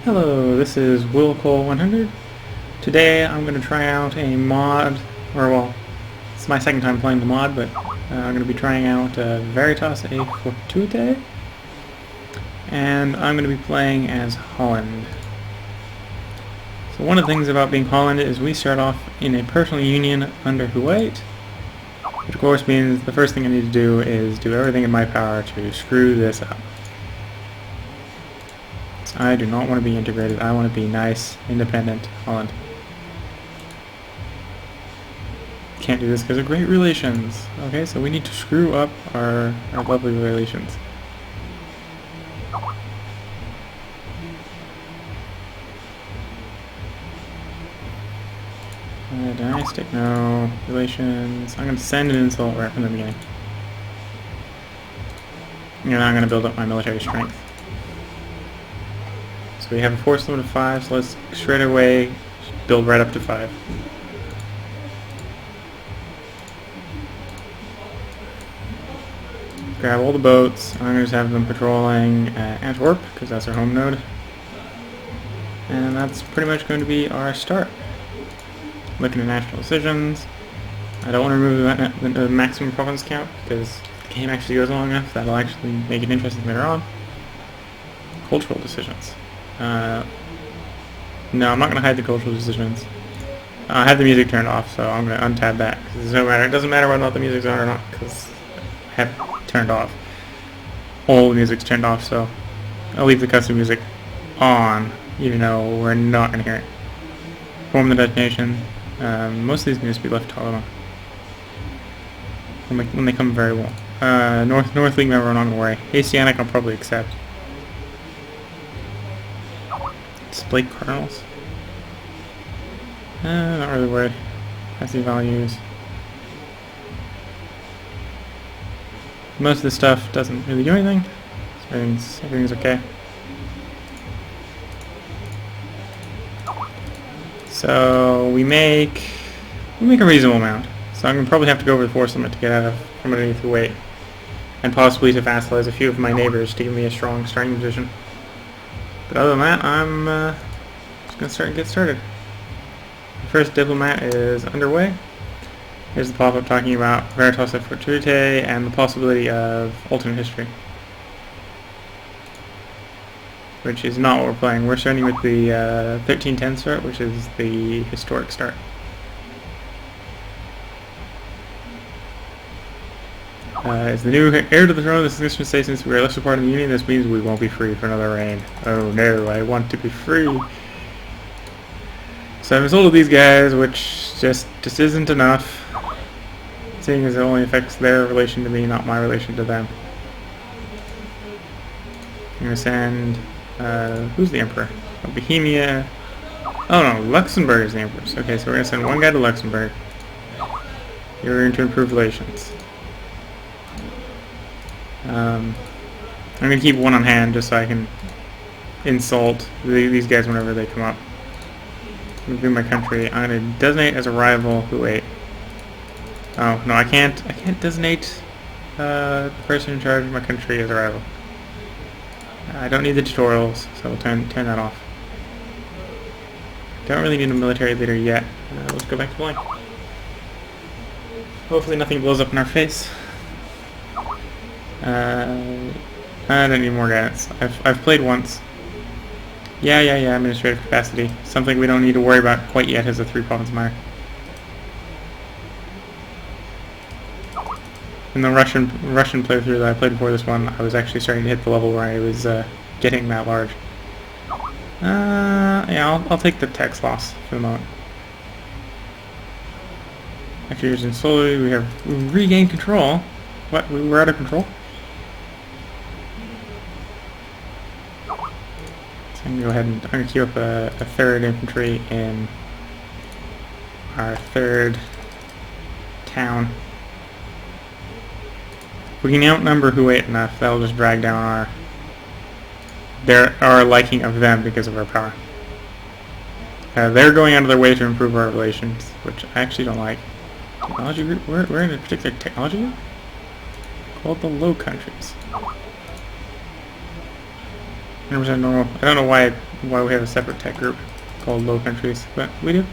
Hello, this is Willcol100. Today I'm going to try out a mod, or well, it's my second time playing the mod, but I'm going to be trying out Veritas a Fortitudio, and I'm going to be playing as Holland. So one of the things about being Holland is we start off in a personal union under Kuwait, which of course means the first thing I need to do is do everything in my power to screw this up. I do not want to be integrated. I want to be nice, independent Holland. Can't do this because of great relations. Okay, so we need to screw up our lovely relations. Dynastic, no. Relations. I'm going to send an insult right from the beginning. And I'm going to build up my military strength. So we have a force limit of 5, so let's straight away build right up to 5. Grab all the boats. I'm going to just have them patrolling Antwerp, because that's our home node. And that's pretty much going to be our start. Looking at national decisions. I don't want to remove the maximum province count, because the game actually goes long enough. That'll actually make it interesting later on. Cultural decisions. No, I'm not going to hide the cultural decisions. I have the music turned off, so I'm going to untab that. Cause it doesn't matter whether or not the music's on or not, because I have it turned off. All the music's turned off, so I'll leave the custom music on, even though we're not going to hear it. Form the destination. Most of these need to be left on when they come very well. North League member, I'm not going to worry. Asiatic I'll probably accept. Display kernels. Not really worried. Capacity values. Most of this stuff doesn't really do anything. So everything's okay. So we make a reasonable amount. So I'm gonna probably have to go over the force limit to get out of from underneath the weight, and possibly to vassalize a few of my neighbors to give me a strong starting position. But other than that, I'm just going to get started. The first diplomat is underway. Here's the pop-up talking about Veritas et Fortitudio and the possibility of alternate history, which is not what we're playing. We're starting with the 1310 start, which is the historic start. As the new heir to the throne of the Englishman say, since we are left apart in the Union, this means we won't be free for another reign. Oh no, I want to be free. So I've insulted these guys, which just isn't enough, seeing as it only affects their relation to me, not my relation to them. I'm going to send, who's the Emperor? Oh, Bohemia. Oh no, Luxembourg is the Empress. Okay, so we're going to send one guy to Luxembourg. You're going to improve relations. I'm going to keep one on hand just so I can insult these guys whenever they come up. Moving my country. I'm going to designate as a rival Kuwait. Oh, no, I can't designate the person in charge of my country as a rival. I don't need the tutorials, so we'll turn that off. Don't really need a military leader yet. Let's go back to playing. Hopefully nothing blows up in our face. I don't need more guidance. I've played once. Yeah, administrative capacity. Something we don't need to worry about quite yet as a 3-province mire. In the Russian playthrough that I played before this one, I was actually starting to hit the level where I was getting that large. Yeah, I'll take the tax loss for the moment. After years in slowly, we have regained control. What? We were out of control? I'm going to go ahead and I'm going to queue up a 3rd infantry in our 3rd town. If we can outnumber Kuwait enough, that'll just drag down our liking of them because of our power. They're going out of their way to improve our relations, which I actually don't like. Technology group? We're in a particular technology group called the Low Countries. 100% normal. I don't know why we have a separate tech group called Low Countries, but we do.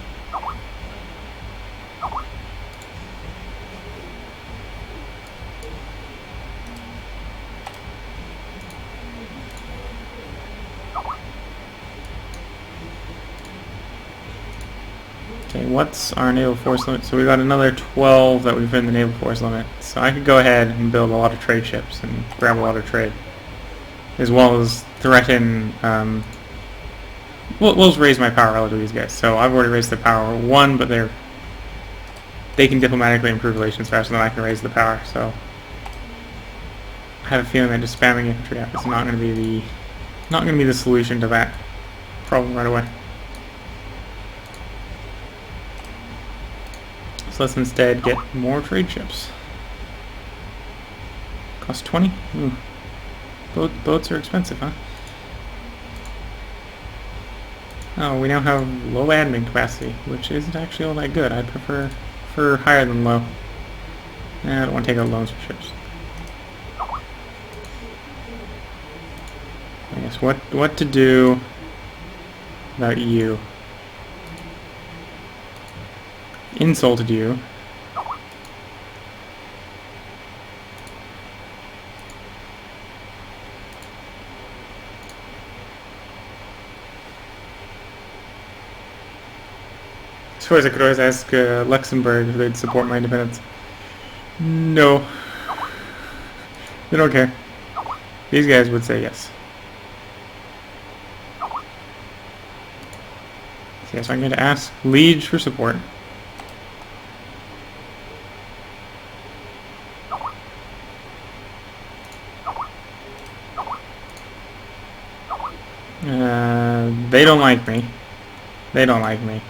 Okay, what's our naval force limit? So we got another 12 that we've hit the naval force limit. So I could go ahead and build a lot of trade ships and grab a lot of trade, as well as threaten. We'll just raise my power relative to these guys. So I've already raised the power 1, but they can diplomatically improve relations faster than I can raise the power. So I have a feeling that just spamming infantry up is not going to be the solution to that problem right away. So let's instead get more trade ships. Cost 20? Ooh. Boats are expensive, huh? Oh, we now have low admin capacity, which isn't actually all that good. I'd prefer higher than low. I don't want to take out loans for ships. I guess what to do about you. Insulted you. As far as I could always ask Luxembourg if they'd support my independence. No. They don't care. These guys would say yes. So yes, I'm going to ask Liege for support. They don't like me. They don't like me.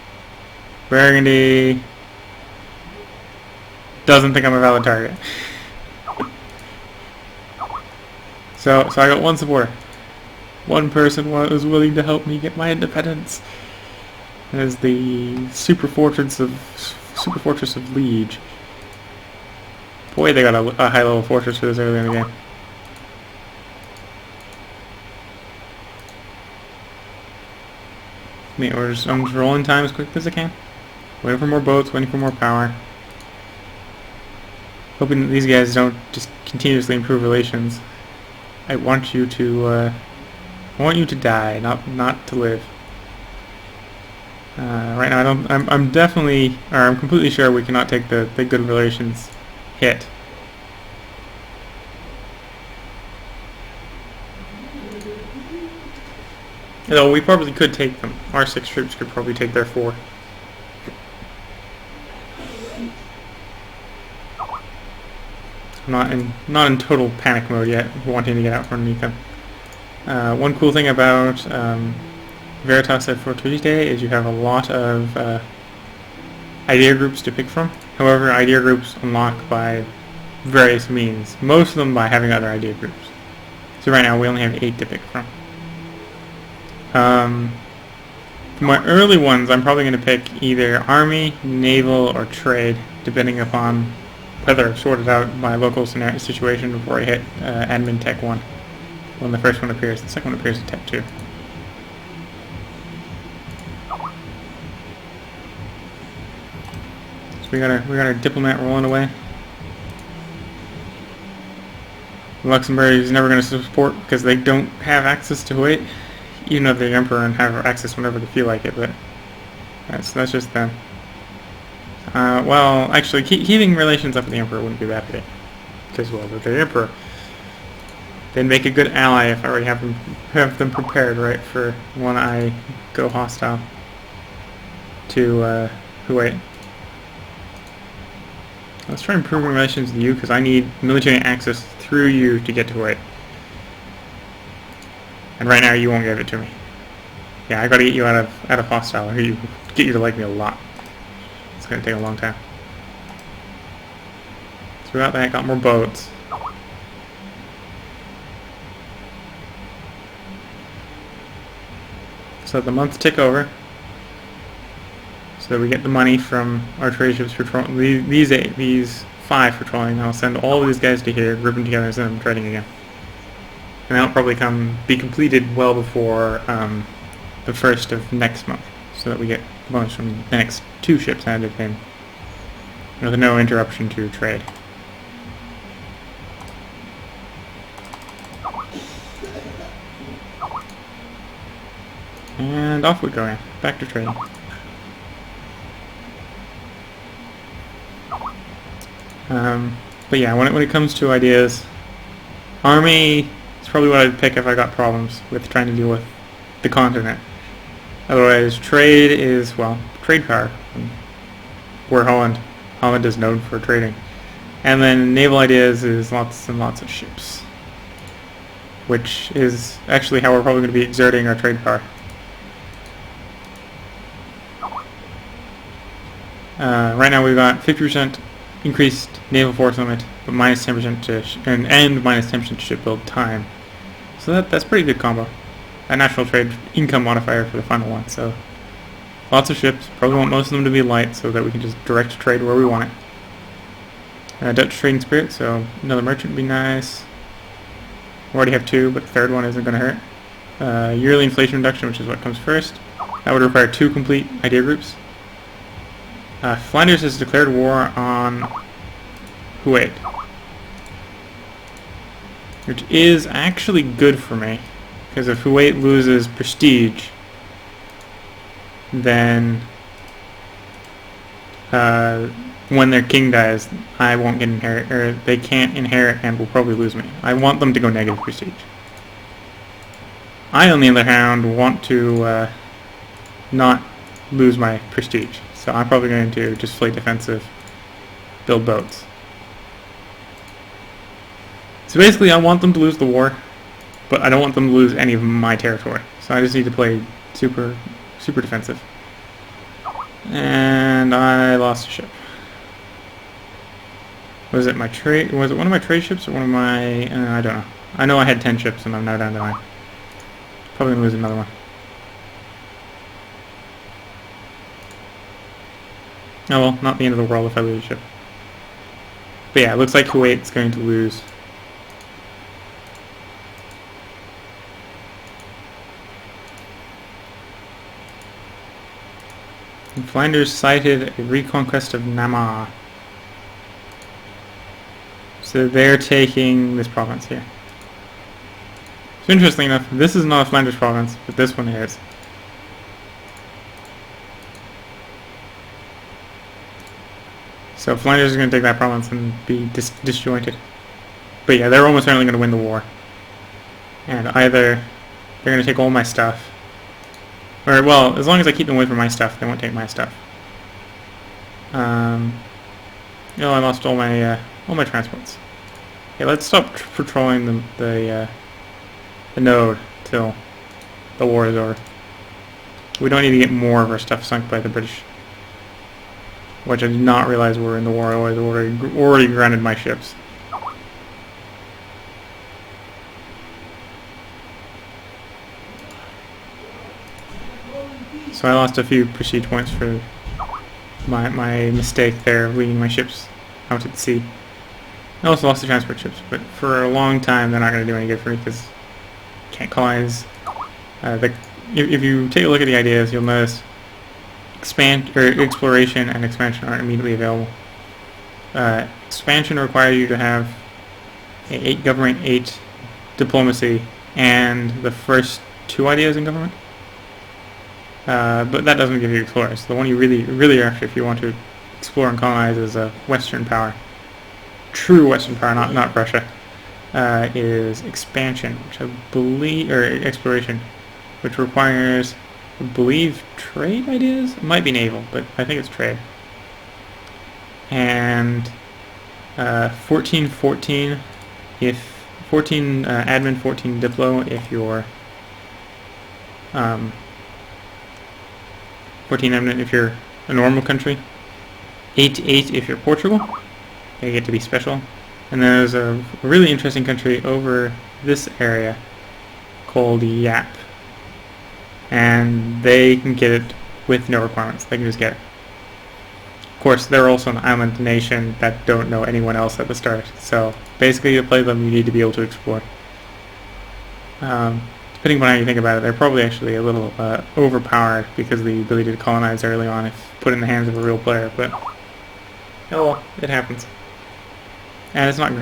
Burgundy doesn't think I'm a valid target. So I got one supporter. One person was willing to help me get my independence. As the super fortress of Liege. Boy, they got a high level fortress for this early in the game. I'm just rolling time as quick as I can. Waiting for more boats, waiting for more power. Hoping that these guys don't just continuously improve relations. I want you to die, not to live. Right now, I'm definitely, or I'm completely sure we cannot take the good relations hit. Though we probably could take them. Our 6 troops could probably take their 4. I'm not in total panic mode yet, wanting to get out from underneath them. One cool thing about Veritas at Fortitudio is you have a lot of idea groups to pick from. However, idea groups unlock by various means. Most of them by having other idea groups. So right now we only have 8 to pick from. For my early ones, I'm probably going to pick either Army, Naval, or Trade, depending upon whether I've sorted out my local scenario situation before I hit Admin Tech 1. When the first one appears, the second one appears in Tech 2. So we got our diplomat rolling away. Luxembourg is never going to support because they don't have access to Kuwait. Even though they're the emperor and have access whenever they feel like it, but that's just them. Well, actually, keeping relations up with the emperor wouldn't be a bad thing, because well, they're the emperor. They'd make a good ally if I already have them prepared, right, for when I go hostile to Kuwait. Let's try improving relations with you, because I need military access through you to get to Kuwait. And right now you won't give it to me. Yeah, I gotta get you out of hostile, or get you to like me a lot. It's gonna take a long time. So we got that, got more boats. So let the months tick over. So that we get the money from our trade ships patrolling. These 5 patrolling. I'll send all these guys to here, group them together, and send them trading again. and that'll probably be completed well before the 1st of next month, so that we get bonus from the next 2 ships added in with no interruption to trade. And off we go again, back to trading. But yeah, when it comes to ideas, army is probably what I'd pick if I got problems with trying to deal with the continent. Otherwise, trade is, well, trade power. We're Holland. Holland is known for trading. And then naval ideas is lots and lots of ships, which is actually how we're probably going to be exerting our trade power. Right now we've got 50% increased naval force limit, but minus 10% to and minus 10% to ship build time. So that's pretty good combo. A national trade income modifier for the final one. So lots of ships. Probably want most of them to be light so that we can just direct trade where we want it. Dutch trading spirit, so another merchant would be nice. We already have 2, but the 3rd one isn't going to hurt. Yearly inflation reduction, which is what comes first. That would require 2 complete idea groups. Flanders has declared war on Kuwait, which is actually good for me, because if Kuwait loses prestige, then when their king dies, I won't get inherit, or they can't inherit and will probably lose me. I want them to go negative prestige. I, on the other hand, want to not lose my prestige. So I'm probably going to just play defensive, build boats. So basically I want them to lose the war, but I don't want them to lose any of my territory. So I just need to play super defensive. And I lost a ship. Was it one of my trade ships or one of my, I don't know. I know I had 10 ships and I'm now down to 9. Probably going to lose another one. Oh well, not the end of the world if I lose a ship. But yeah, it looks like Kuwait's going to lose. And Flanders cited a reconquest of Namur. So they're taking this province here. So interestingly enough, this is not a Flanders province, but this one is. So Flanders is going to take that province and be disjointed. But yeah, they're almost certainly going to win the war. And either they're going to take all my stuff, or well, as long as I keep them away from my stuff, they won't take my stuff. I lost all my transports. Okay, let's stop patrolling the node till the war is over. We don't need to get more of our stuff sunk by the British. Which I did not realize were in the war. I was already grounded my ships. So I lost a few prestige points for my mistake there of leaving my ships out at sea. I also lost the transport ships, but for a long time they're not going to do any good for me because I can't colonize. If you take a look at the ideas, you'll notice exploration and expansion aren't immediately available. Expansion requires you to have 8 government, 8 diplomacy, and the first 2 ideas in government. But that doesn't give you explorers. The one you really are after if you want to explore and colonize is a Western power. True Western power, not Russia. Is expansion, which I believe, or exploration, which requires, I believe, trade ideas? It might be naval, but I think it's trade. And 14 if 14 admin, 14 diplo if you're 14 admin if you're a normal country, 8 if you're Portugal. They get to be special. And then there's a really interesting country over this area called Yap. And they can get it with no requirements. They can just get it. Of course, they're also an island nation that don't know anyone else at the start. So basically to play them, you need to be able to explore. Depending on how you think about it, they're probably actually a little overpowered because of the ability to colonize early on if put in the hands of a real player, but oh well, it happens. And it's not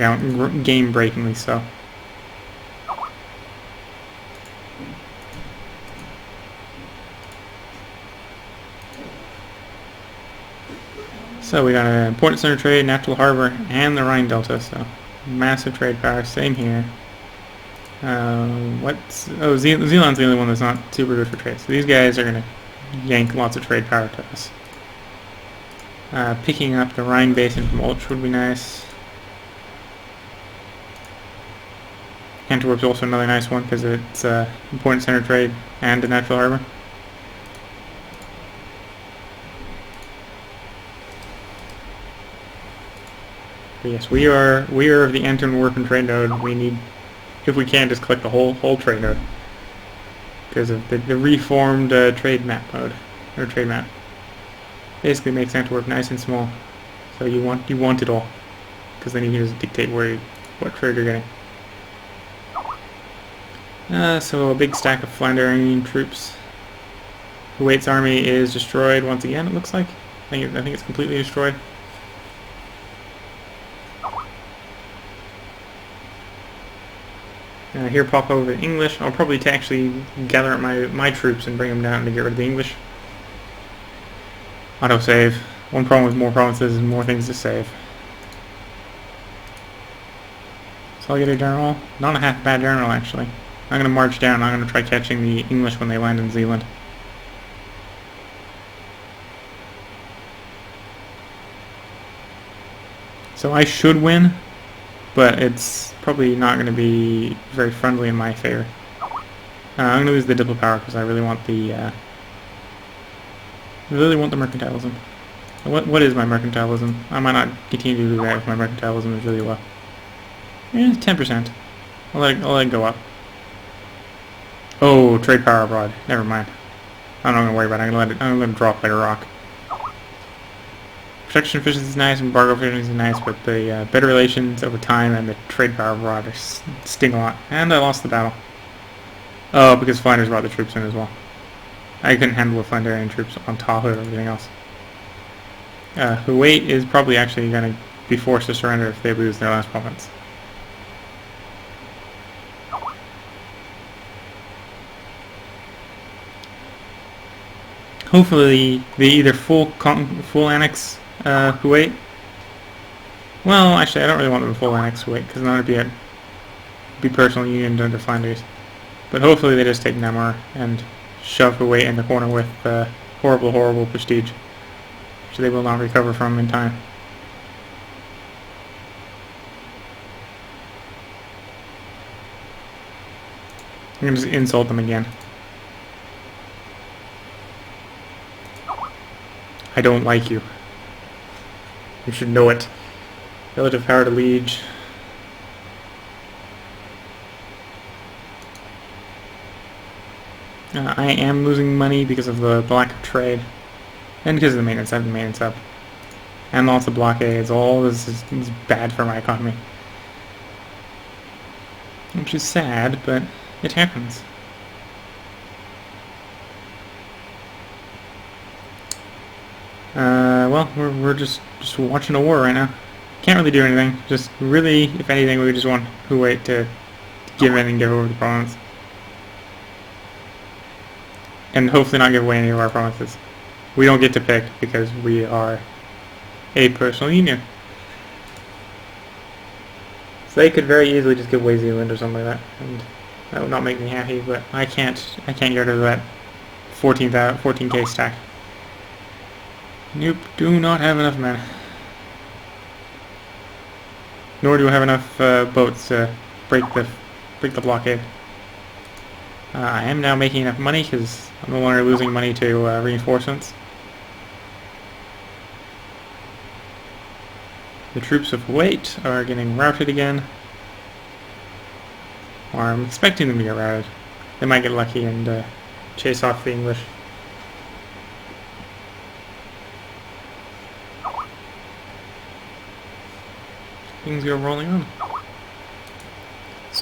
game-breakingly so. So we got an important center trade, natural harbor, and the Rhine Delta, so massive trade power, same here. Zealand's the only one that's not super good for trade, so these guys are going to yank lots of trade power to us. Picking up the Rhine Basin from Ulch would be nice. Antwerp's also another nice one because it's important center trade and a natural harbor. But yes, we are of the Antwerp trade node. We need, if we can, just click the whole trade node because of the reformed trade map mode or trade map. Basically makes Antwerp nice and small, so you want it all because then you can just dictate what trade you're getting. So a big stack of Flanderian troops. Kuwait's army is destroyed once again. It looks like. I think it's completely destroyed. Here pop over the English. I'll probably actually gather up my troops and bring them down to get rid of the English. Autosave. One problem with more provinces is more things to save. So I'll get a general. Not a half bad general actually. I'm going to march down. I'm going to try catching the English when they land in Zealand. So I should win, but it's probably not going to be very friendly in my favor. I'm going to lose the diplo power because I really want the mercantilism. What is my mercantilism? I might not continue to do that if my mercantilism is really low. 10%. I'll let it go up. Oh, trade power abroad. Never mind. I'm not going to worry about it. I'm going to let it drop like a rock. Protection efficiency is nice, embargo efficiency is nice, but the better relations over time and the trade power abroad sting a lot. And I lost the battle. Oh, because Flanders brought the troops in as well. I couldn't handle the Flanderian troops on top of everything else. Kuwait is probably actually going to be forced to surrender if they lose their last province. Hopefully they either full annex Kuwait. Well, actually I don't really want them to full annex Kuwait because then it would be personal union under Flanders. But hopefully they just take Namur and shove Kuwait in the corner with horrible prestige, which they will not recover from in time. I'm going to just insult them again. I don't like you. You should know it. Relative power to liege. I am losing money because of the lack of trade. And because of the maintenance. I have the maintenance up. And lots of blockades. All this is bad for my economy. Which is sad, but it happens. Well, we're just watching a war right now. Can't really do anything. Just really, if anything, we just want Kuwait to give in and give over the province. And hopefully not give away any of our provinces. We don't get to pick because we are a personal union. So they could very easily just give away Zealand or something like that, and that would not make me happy. But I can't get rid of that 14K stack. Nope, do not have enough men. Nor do I have enough boats to break the blockade. I am now making enough money because I'm no longer losing money to reinforcements. The troops of Kuwait are getting routed again. Or I'm expecting them to get routed. They might get lucky and chase off the English. Things go rolling on.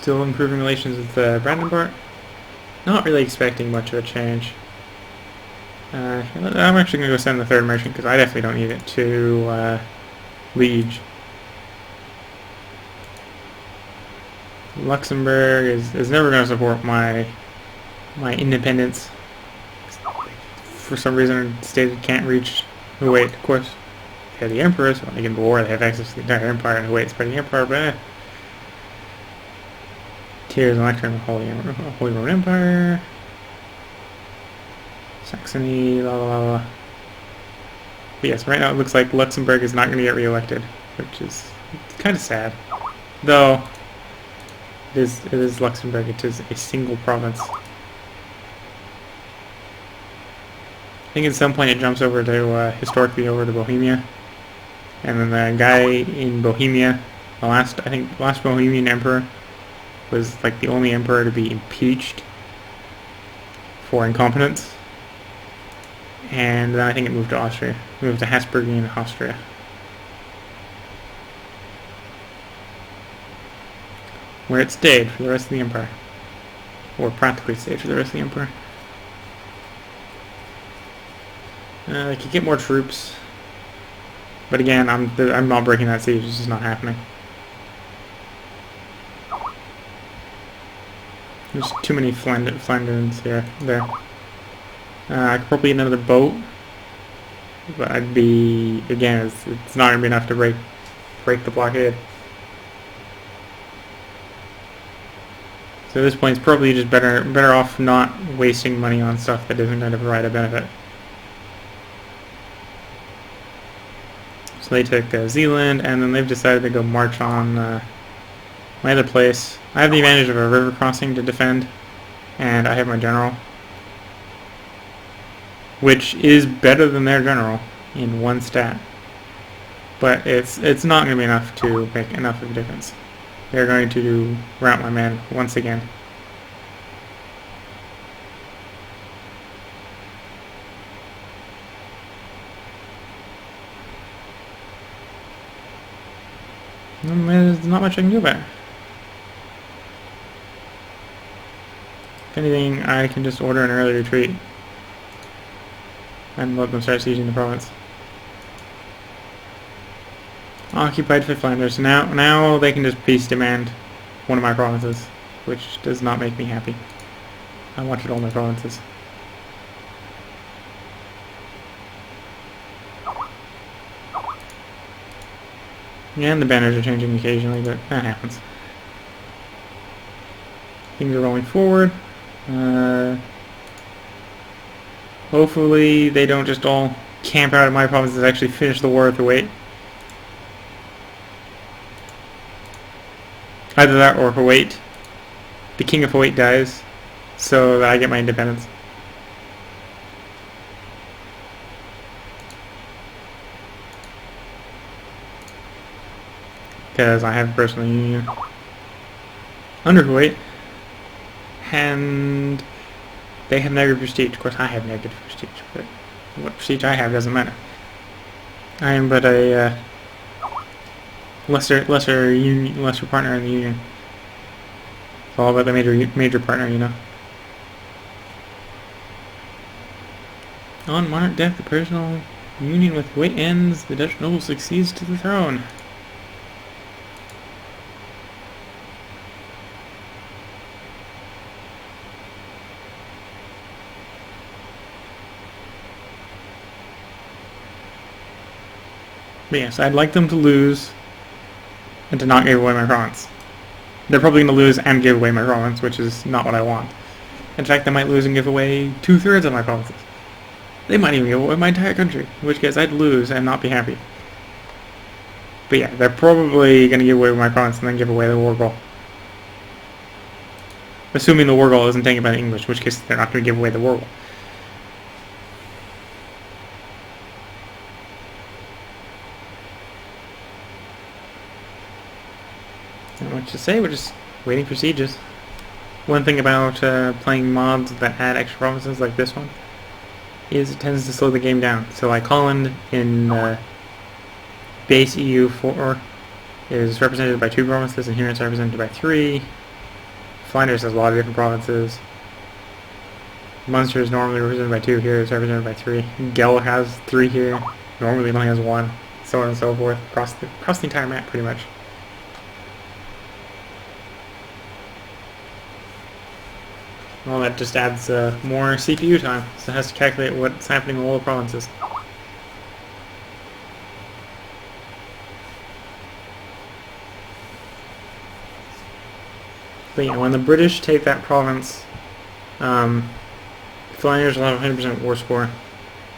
Still improving relations with Brandenburg. Not really expecting much of a change. I'm actually going to go send the third merchant because I definitely don't need it to Liege. Luxembourg is never going to support my independence. For some reason, the state can't reach Kuwait. Of course, they have the emperor, so when they get into war, they have access to the entire empire, and Kuwait's part of the empire. But Tears and Electrum, Holy Roman Empire, Saxony, la la la la. But yes, right now it looks like Luxembourg is not going to get re-elected, which is kind of sad. Though it is Luxembourg. It is a single province. I think at some point it jumps over to, historically over to Bohemia. And then the guy in Bohemia, the last Bohemian emperor, was like the only emperor to be impeached for incompetence. And then I think it moved to Austria. It moved to Habsburgian Austria. Where it stayed for the rest of the empire. Or practically stayed for the rest of the empire. They could get more troops, but again, I'm not breaking that siege. It's just not happening. There's too many Flanders here. There. I could probably get another boat, but I'd be again. It's not gonna be enough to break the blockade. So at this point, it's probably just better off not wasting money on stuff that isn't going to provide a benefit. They took Zealand, and then they've decided to go march on my other place. I have the advantage of a river crossing to defend, and I have my general, which is better than their general in one stat. But it's not going to be enough to make enough of a difference. They're going to rout my men once again. There's not much I can do about it. If anything, I can just order an early retreat and let them start sieging the province. Occupied for Flanders. Now they can just peace demand one of my provinces, which does not make me happy. I wanted all my provinces. Yeah, and the banners are changing occasionally, but that happens. Things are rolling forward. Hopefully they don't just all camp out of my provinces and actually finish the war with Kuwait. Either that or Kuwait. The king of Kuwait dies, so that I get my independence. Because I have a personal union under Kuwait, and they have negative prestige. Of course, I have negative prestige, but what prestige I have doesn't matter. I am but a lesser partner in the union. It's all about the major partner, you know. On monarch death, the personal union with Kuwait ends. The Dutch noble succeeds to the throne. But yes, I'd like them to lose and to not give away my province. They're probably going to lose and give away my province, which is not what I want. In fact, they might lose and give away 2/3 of my provinces. They might even give away my entire country, in which case I'd lose and not be happy. But yeah, they're probably going to give away my province and then give away the war goal. Assuming the war goal isn't taken by the English, in which case they're not going to give away the war goal. Not much to say, we're just waiting for sieges. One thing about playing mods that add extra provinces like this one is it tends to slow the game down. So like Holland in base EU4 is represented by 2 provinces, and here it's represented by 3. Flanders has a lot of different provinces. Munster is normally represented by 2 here, it's represented by 3. Gel has 3 here, normally it only has 1. So on and so forth, across the entire map pretty much. Well, that just adds more CPU time, so it has to calculate what's happening in all the provinces. But yeah, when the British take that province, Flanders will have 100% war score,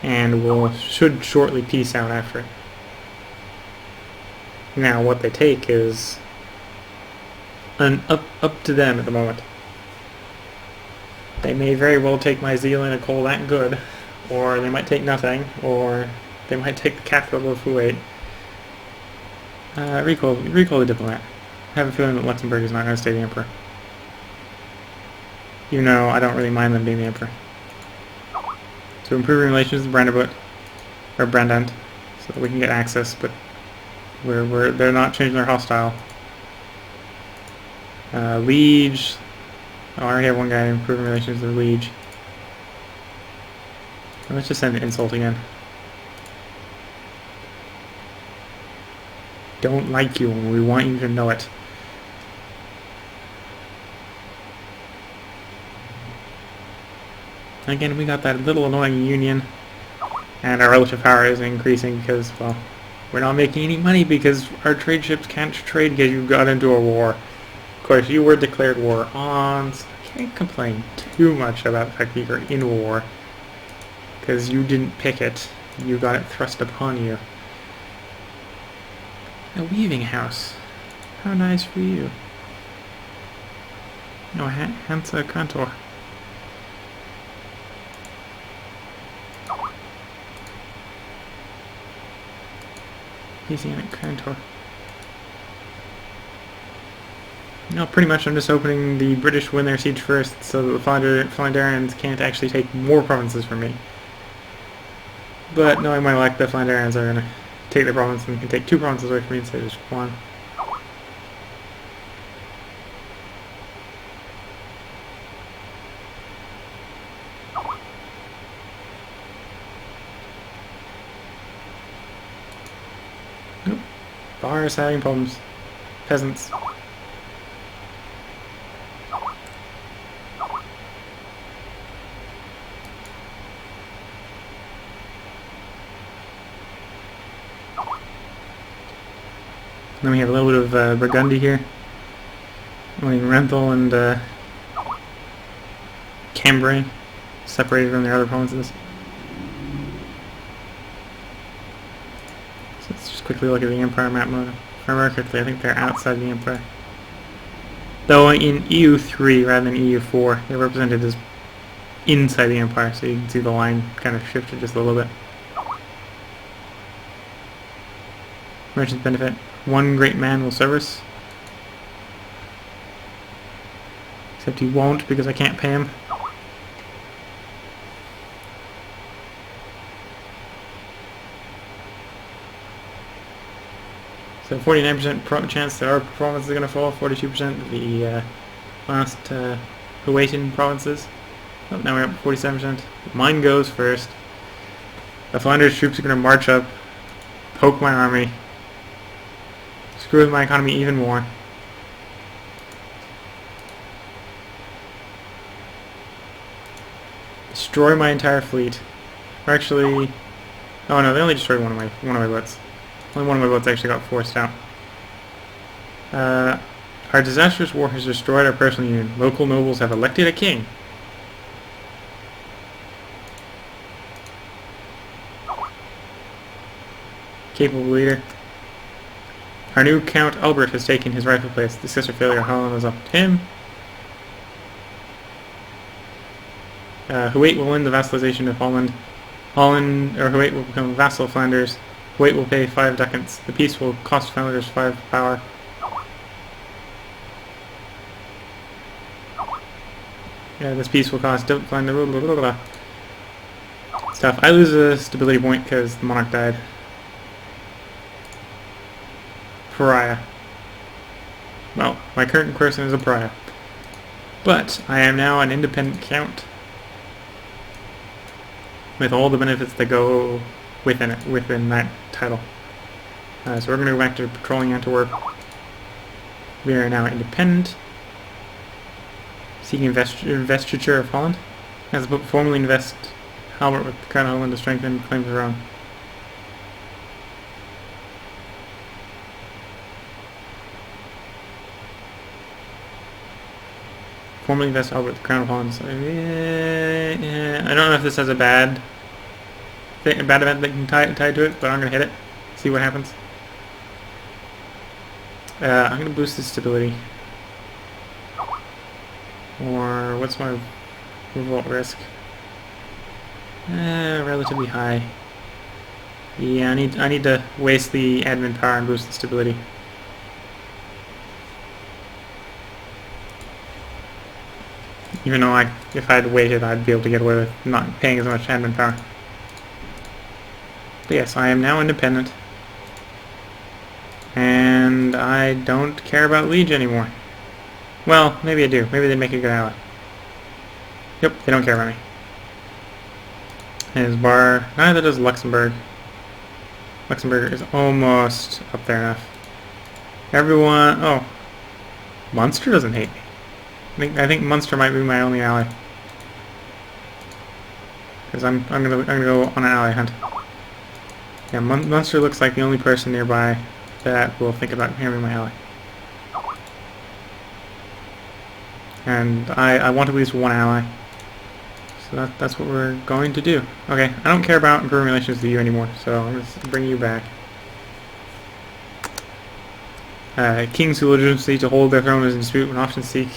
and should shortly peace out after it. Now, what they take is up to them at the moment. They may very well take my Zealand and coal that good, or they might take nothing, or they might take the capital of Kuwait. Recall the diplomat. I have a feeling that Luxembourg is not going to stay the emperor. Even though I don't really mind them being the emperor. So improving relations with Brandant, so that we can get access, but they're not changing their hostile. Liege. Oh, I already have one guy improving relations with Liege. Let's just send an insult again. Don't like you, and we want you to know it. Again, we got that little annoying union, and our relative power is increasing because, well, we're not making any money because our trade ships can't trade because you got into a war. Of course, you were declared war on, so I can't complain too much about the fact that you're in war, because you didn't pick it, you got it thrust upon you. A weaving house. How nice for you. No, Hansa Kantor. Easy on Kantor. No, pretty much I'm just hoping the British win their siege first so that the Flandarians can't actually take more provinces from me. But knowing my luck, the Flandarians are going to take the province and can take 2 provinces away from me instead of just 1. Nope. Bars having problems. Peasants. Then we have a little bit of Burgundy here. Only Renthal and Cambrai, separated from their other provinces. So let's just quickly look at the Empire map mode. If I remember correctly, I think they're outside the Empire. Though in EU3 rather than EU4, they're represented as inside the Empire, so you can see the line kind of shifted just a little bit. Merchants benefit. 1 great man will service. Except he won't because I can't pay him. So 49% chance that our province is going to fall, 42% the last Huaitan provinces. Oh, now we're up to 47%. Mine goes first. The Flanders troops are going to march up, poke my army, screw with my economy even more. Destroy my entire fleet. Or actually, oh no, they only destroyed one of my boats. Only one of my boats actually got forced out. Our disastrous war has destroyed our personal union. Local nobles have elected a king. Capable leader. Our new Count Albert has taken his rightful place. The sister failure of Holland is up to him. Huait will win the vassalization of Holland. Huait will become a vassal of Flanders. Huait will pay 5 ducats. The peace will cost Flanders 5 power. Yeah, this peace will cost Flanders stuff. I lose a stability point because the monarch died. Pariah. Well, my current person is a pariah. But I am now an independent count with all the benefits that go within it, within that title. So we're going to go back to patrolling Antwerp. We are now independent, seeking investiture of Holland. As the Pope formally invest Albert with the crown of Holland to strengthen claims of their own. Formally invest Albert with the crown of Holland. So, I don't know if this has a bad event that can tie to it, but I'm going to hit it. See what happens. I'm going to boost the stability. Or what's my revolt risk? Relatively high. Yeah, I need to waste the admin power and boost the stability. Even though if I had waited, I'd be able to get away with not paying as much admin power. But yes, I am now independent. And I don't care about Liege anymore. Well, maybe I do. Maybe they make a good ally. Yep, they don't care about me. His bar, neither does Luxembourg. Luxembourg is almost up there enough. Everyone, oh, Munster doesn't hate me. I think Munster might be my only ally. Because I'm gonna go on an ally hunt. Yeah, Munster looks like the only person nearby that will think about becoming my ally. And I want at least one ally. So that's what we're going to do. Okay, I don't care about improving relations with you anymore, so I'm going to bring you back. Kings who legitimacy to hold their throne is in dispute would often seek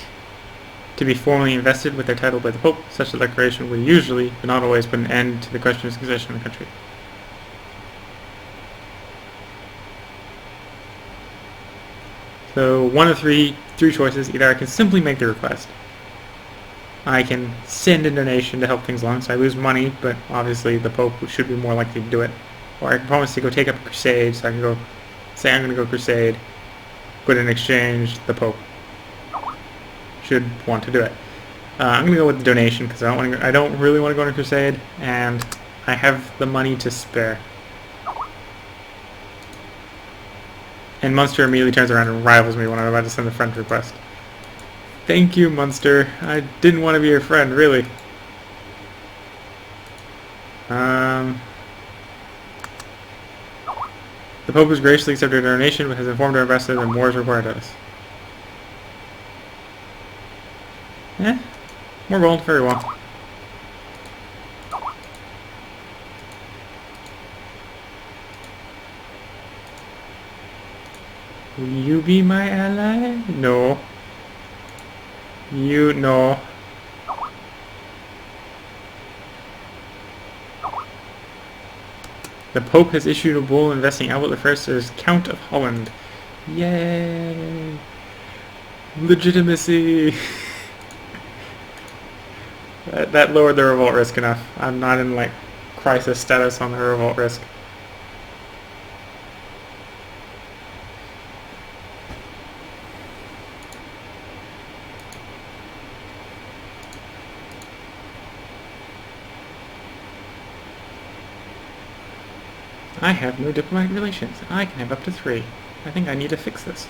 to be formally invested with their title by the Pope. Such a declaration would usually, but not always, put an end to the question of succession in the country. So one of three choices. Either I can simply make the request, I can send a donation to help things along, so I lose money, but obviously the Pope should be more likely to do it. Or I can promise to go take up a crusade, so I can go say I'm going to go crusade, but in exchange the Pope should want to do it. I'm going to go with the donation because I don't really want to go on a crusade, and I have the money to spare. And Munster immediately turns around and rivals me when I'm about to send a friend request. Thank you, Munster. I didn't want to be your friend, really. The Pope has graciously accepted our donation, but has informed our ambassador that more is required of us. More gold, very well. Will you be my ally? No. You know. The Pope has issued a bull investing Albert I as Count of Holland. Yay! Legitimacy! that lowered the revolt risk enough. I'm not in like crisis status on the revolt risk. I have no diplomatic relations. I can have up to 3. I think I need to fix this.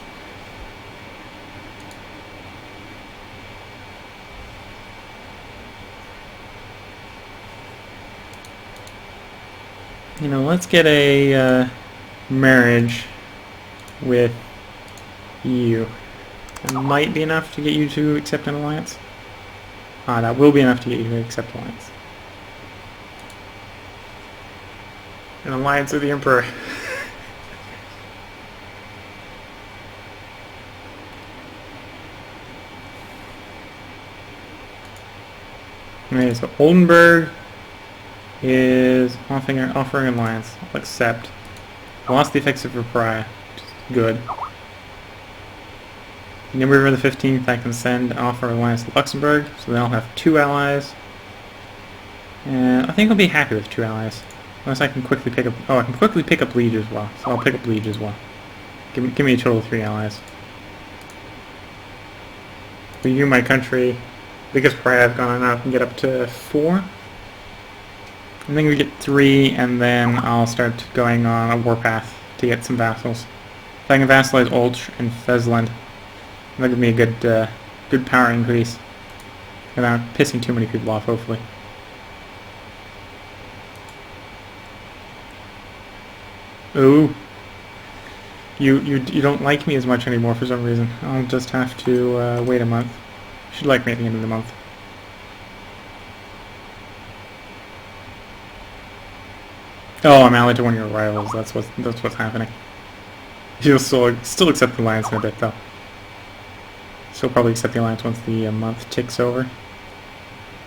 You know, let's get a marriage with you. That might be enough to get you to accept an alliance. That will be enough to get you to accept alliance. An alliance with the Emperor. Okay, so Oldenburg is offering alliance. I'll accept. I lost the effects of Repria, which is good. November the 15th, I can send an offer of alliance to Luxembourg, so then I'll have 2 allies. And I think I'll be happy with 2 allies. Unless I can quickly pick up... Oh, I can quickly pick up Liege as well. So I'll pick up Liege as well. Give me a total of 3 allies. For you, my country, biggest priority I've gone up and get up to 4. I think we get 3, and then I'll start going on a warpath to get some vassals. If I can vassalize Ulch and Fezland, that'll give me a good power increase without pissing too many people off, hopefully. Ooh. You don't like me as much anymore for some reason. I'll just have to wait a month. You should like me at the end of the month. Oh, I'm allied to one of your rivals. That's what's happening. He'll still accept the alliance in a bit, though. She'll probably accept the alliance once the month ticks over,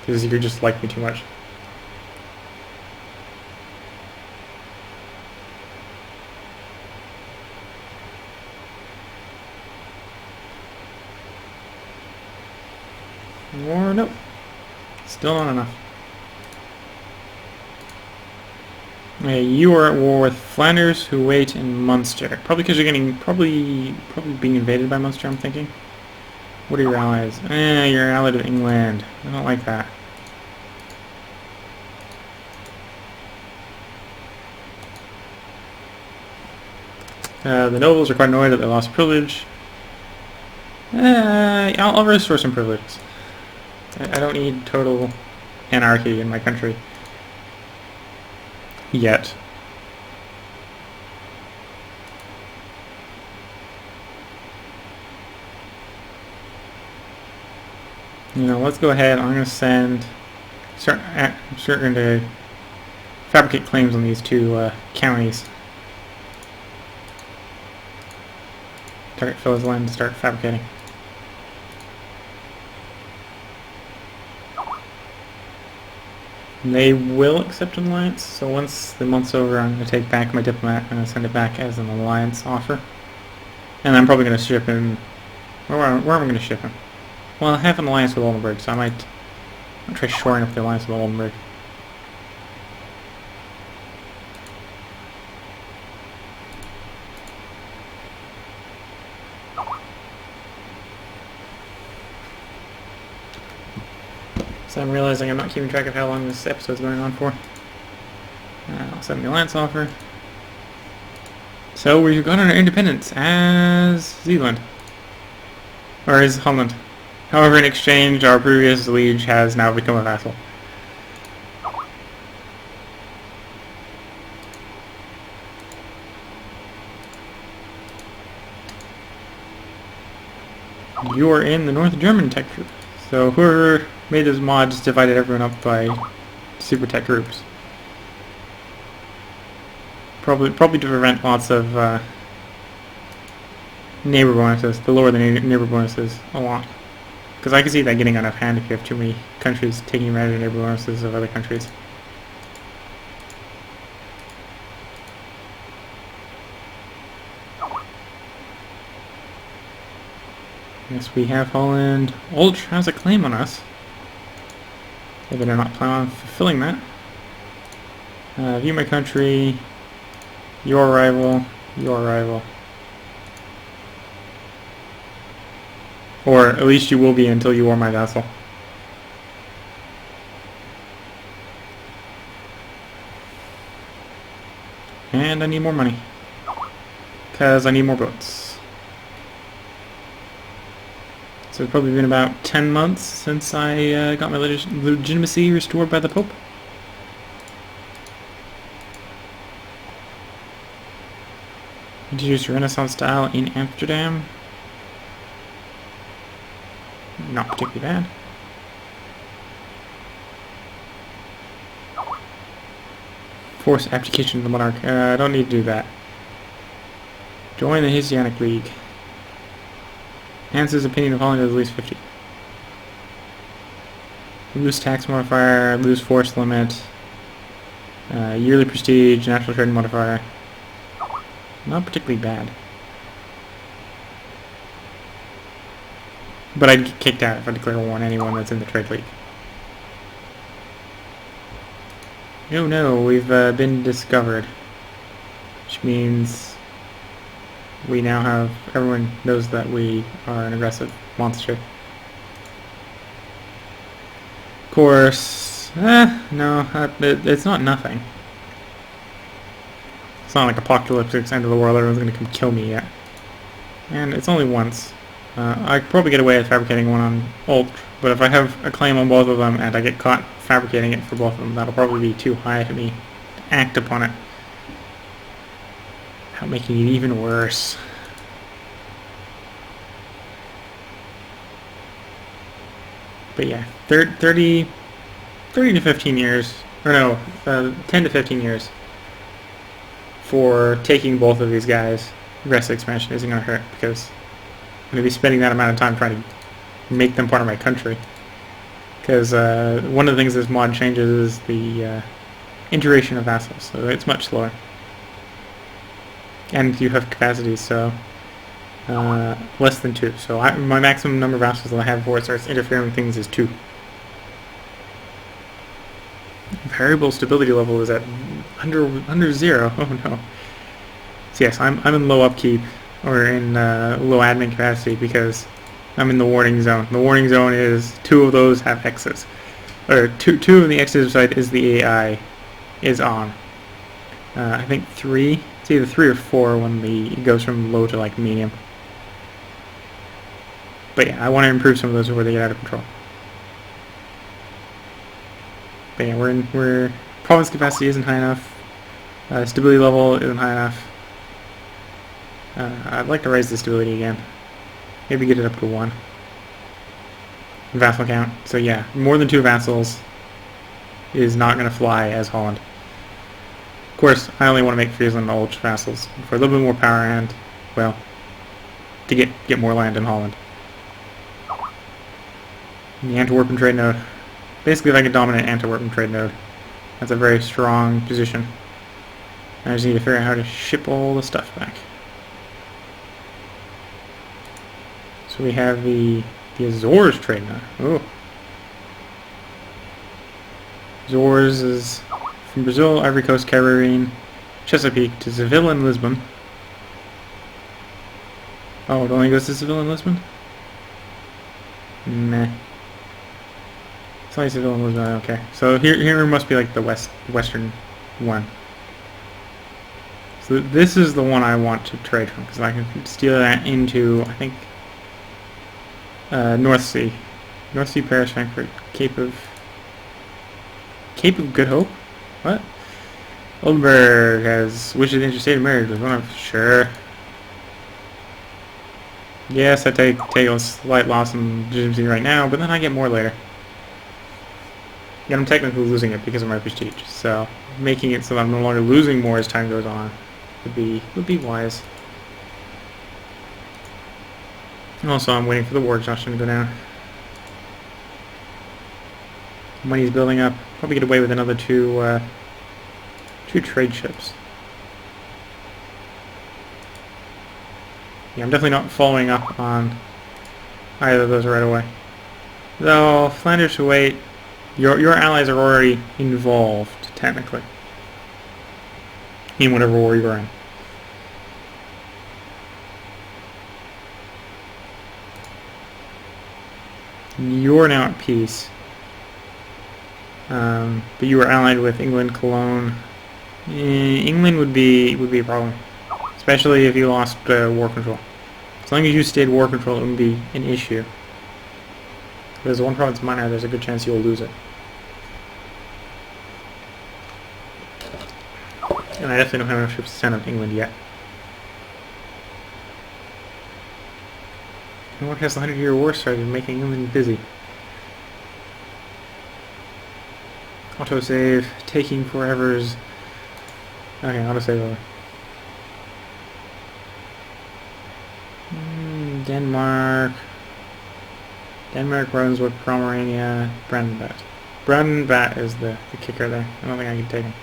because you just like me too much. Or nope, still not enough. Okay, you are at war with Flanders, who wait in Munster. Probably because you're getting probably being invaded by Munster. I'm thinking. What are your allies? You're allied with England. I don't like that. The nobles are quite annoyed that they lost privilege. I'll restore some privileges. I don't need total anarchy in my country. Yet. You know, let's go ahead. I'm going to start going to fabricate claims on these 2 counties. Target Phil's land to start fabricating. They will accept an alliance, so once the month's over, I'm going to take back my diplomat and send it back as an alliance offer. And I'm probably going to ship him... Where am I going to ship him? Well, I have an alliance with Oldenburg, so I might try shoring up the alliance with Oldenburg. So I'm realizing I'm not keeping track of how long this episode's going on for. I'll send the alliance offer. So we've got our independence as Zealand. Or as Holland. However, in exchange, our previous liege has now become a vassal. You are in the North German tech group. So whoever made this mod just divided everyone up by super tech groups. Probably to prevent lots of neighbor bonuses, to lower the neighbor bonuses a lot. Because I can see that getting out of hand if you have too many countries taking advantage of neighbor bonuses of other countries. Yes, we have Holland. Ulch has a claim on us. Maybe they're not planning on fulfilling that. View my country. Your rival. Your rival. Or at least you will be until you are my vassal. And I need more money. Because I need more boats. So it's probably been about 10 months since I got my legitimacy restored by the Pope. Introduced Renaissance style in Amsterdam. Not particularly bad. Force abdication of the monarch. I don't need to do that. Join the Hanseatic League. Hans' opinion of Holland is at least 50. Lose tax modifier, lose force limit, yearly prestige, national trade modifier. Not particularly bad. But I'd get kicked out if I declare war on anyone that's in the trade league. Oh no, we've been discovered. Which means we now have, everyone knows that we are an aggressive monster. course, no, it's not nothing. It's not like apocalyptic end of the world, everyone's gonna come kill me yet. And it's only once. I could probably get away with fabricating one on ult, but if I have a claim on both of them and I get caught fabricating it for both of them, that'll probably be too high to me to act upon it. Without making it even worse. But yeah, 30 to 15 years, or no, 10 to 15 years for taking both of these guys. Aggressive expansion isn't going to hurt because I'm going to be spending that amount of time trying to make them part of my country. Because one of the things this mod changes is the integration of vassals, so it's much slower. And you have capacities, so less than 2. So my maximum number of vassals that I have before it starts interfering with things is 2. Variable stability level is at under 0. Oh no. So yes, I'm in low upkeep or in low admin capacity because I'm in the warning zone. The warning zone is 2 of those have X's, or two of the X's side is the AI is on. I think 3. It's either 3 or 4 when it goes from low to like medium. But yeah, I want to improve some of those before they get out of control. But yeah, we're province capacity isn't high enough. Stability level isn't high enough. I'd like to raise the stability again. Maybe get it up to 1. Vassal count. So yeah, more than 2 vassals is not going to fly as Holland. Of course, I only want to make Friesland old vassals for a little bit more power and, well, to get more land in Holland. And the Antwerpen trade node. Basically, if I can dominate Antwerpen trade node, that's a very strong position. I just need to figure out how to ship all the stuff back. So we have the Azores trade node. Oh. Azores is from Brazil, Ivory Coast, Caribbean, Chesapeake to Seville and Lisbon. Oh, it only goes to Seville and Lisbon? Meh. It's only Seville and Lisbon, okay. So here must be like the western one. So this is the one I want to trade from, because I can steal that into, I think, North Sea. North Sea, Paris, Frankfurt, Cape of Good Hope? What? Oldenburg has wishes the interstate marriage with one of... Sure. Yes, I take a slight loss in legitimacy right now, but then I get more later. Yet I'm technically losing it because of my prestige, so making it so that I'm no longer losing more as time goes on would be wise. Also, I'm waiting for the war exhaustion to go down. Money's building up. Probably get away with another two trade ships. Yeah, I'm definitely not following up on either of those right away. Though, Flanders should wait. Your allies are already involved, technically, in whatever war you're in. You're now at peace. But you were allied with England, Cologne. England would be a problem, especially if you lost war control. As long as you stayed war control, it wouldn't be an issue. If there's one province minor, there's a good chance you'll lose it. And I definitely don't have enough ships to send on England yet. And what has the 100-year war started, making England busy? Autosave, taking forever's... Okay, autosave over. Denmark, Brunswick, Pomerania, Brandenburg. Brandenburg is the kicker there. I don't think I can take him.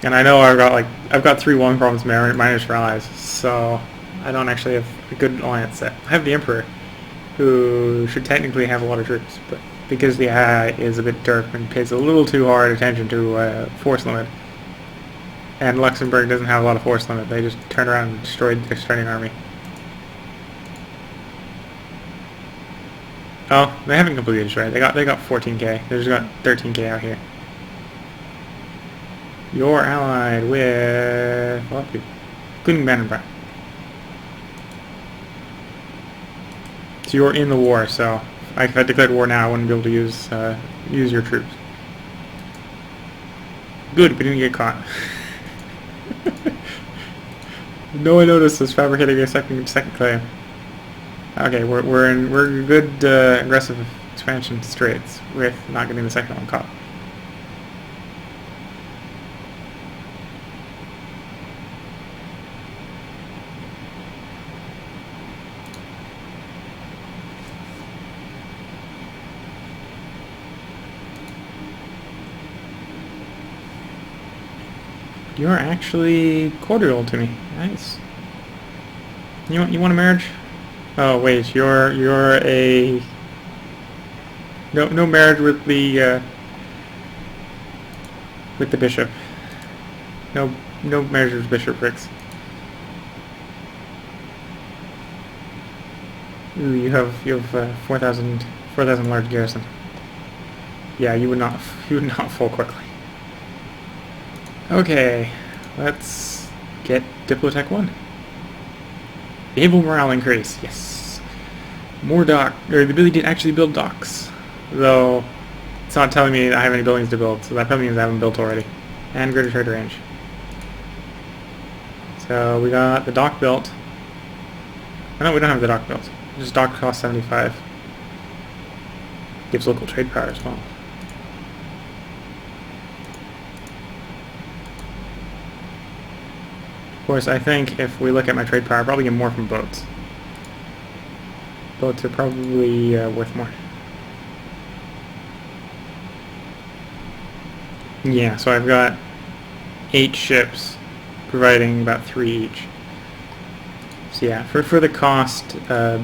And I know I've got 3 long province miners for allies, so I don't actually have a good alliance set. I have the Emperor, who should technically have a lot of troops, but because the AI is a bit derp and pays a little too hard attention to force limit, and Luxembourg doesn't have a lot of force limit, they just turned around and destroyed their starting army. Oh, they haven't completely destroyed. They got 14k. They just got 13k out here. You're allied with a lot of people, including Bannerbrand. So you're in the war. So if I declared war now, I wouldn't be able to use your troops. Good, we didn't get caught. No one noticed us fabricating a second claim. Okay, we're in good aggressive expansion straits with not getting the second one caught. You're actually cordial to me. Nice. You want a marriage? Oh wait, you're a no marriage with the bishop. No marriage with bishoprics. Ooh, you have 4,000 large garrison. Yeah, you would not fall quickly. Okay, let's get Diplotech 1. Naval morale increase, yes. More the ability to actually build docks. Though, it's not telling me I have any buildings to build, so that probably means I haven't built already. And greater trade range. So we got the dock built. Oh, no, we don't have the dock built. Just dock cost 75. Gives local trade power as well. Of course, I think if we look at my trade power, I'll probably get more from boats. Boats are probably worth more. Yeah, so I've got 8 ships, providing about 3 each. So yeah, for the cost,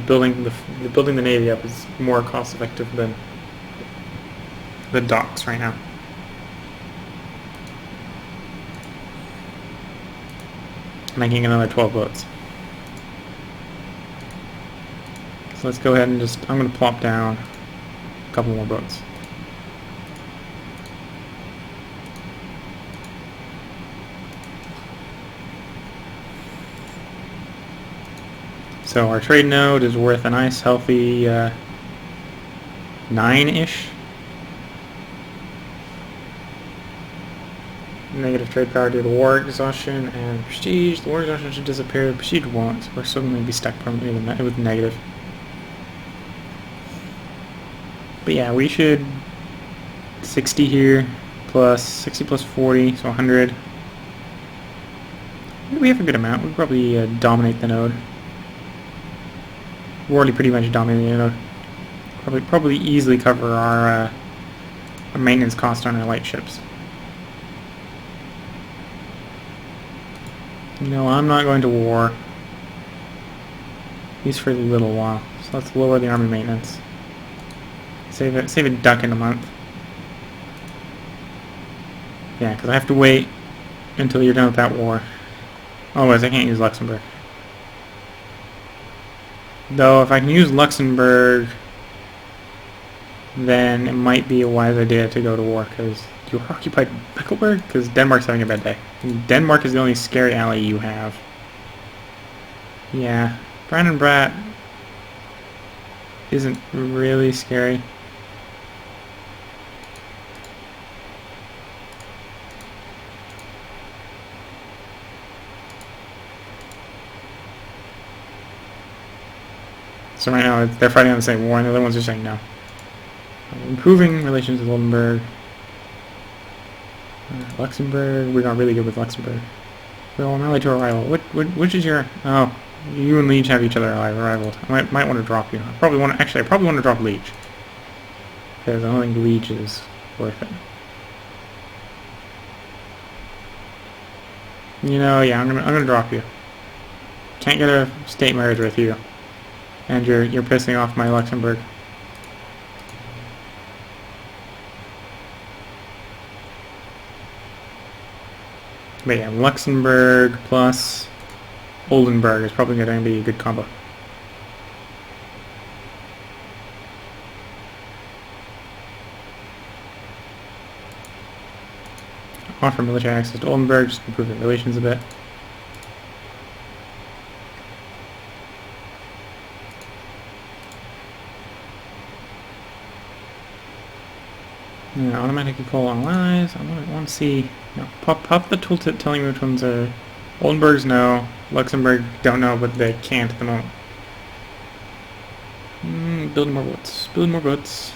building the navy up is more cost effective than the docks right now. Making another 12 boats. So let's go ahead and I'm going to plop down a couple more boats. So our trade node is worth a nice healthy 9-ish. Negative trade power due to war exhaustion and prestige. The war exhaustion should disappear. Prestige won't. So we're still going to be stuck permanently with negative. But yeah, we should 60 here plus 60 plus 40, so 100. We have a good amount. We'll probably dominate the node. We're already pretty much dominating the node. Probably easily cover our maintenance cost on our light ships. No, I'm not going to war. At least for a little while. So let's lower the army maintenance. Save a duck in a month. Yeah, because I have to wait until you're done with that war. Otherwise, I can't use Luxembourg. Though, if I can use Luxembourg, then it might be a wise idea to go to war, because you occupied Mecklenburg? Because Denmark's having a bad day. Denmark is the only scary ally you have. Yeah, Brandenbrat isn't really scary. So right now they're fighting on the same war, and the other ones are saying no. Improving relations with Oldenburg. Luxembourg, we got really good with Luxembourg. Well, I'm allied to a rival. Which is your... Oh, you and Liege have each other rivaled. I might want to drop you. I probably want to drop Liege. Because I don't think Liege is worth it. You know, yeah, I'm gonna drop you. Can't get a state marriage with you. And you're pissing off my Luxembourg. But yeah, Luxembourg plus Oldenburg is probably going to be a good combo. offer military access to Oldenburg, just to improve their relations a bit. Yeah, automatically pull allies. I want to see. No, pop the tooltip telling me which ones are. Oldenburg's no. Luxembourg don't know, but they can't at the moment. Build more boats. Build more boats.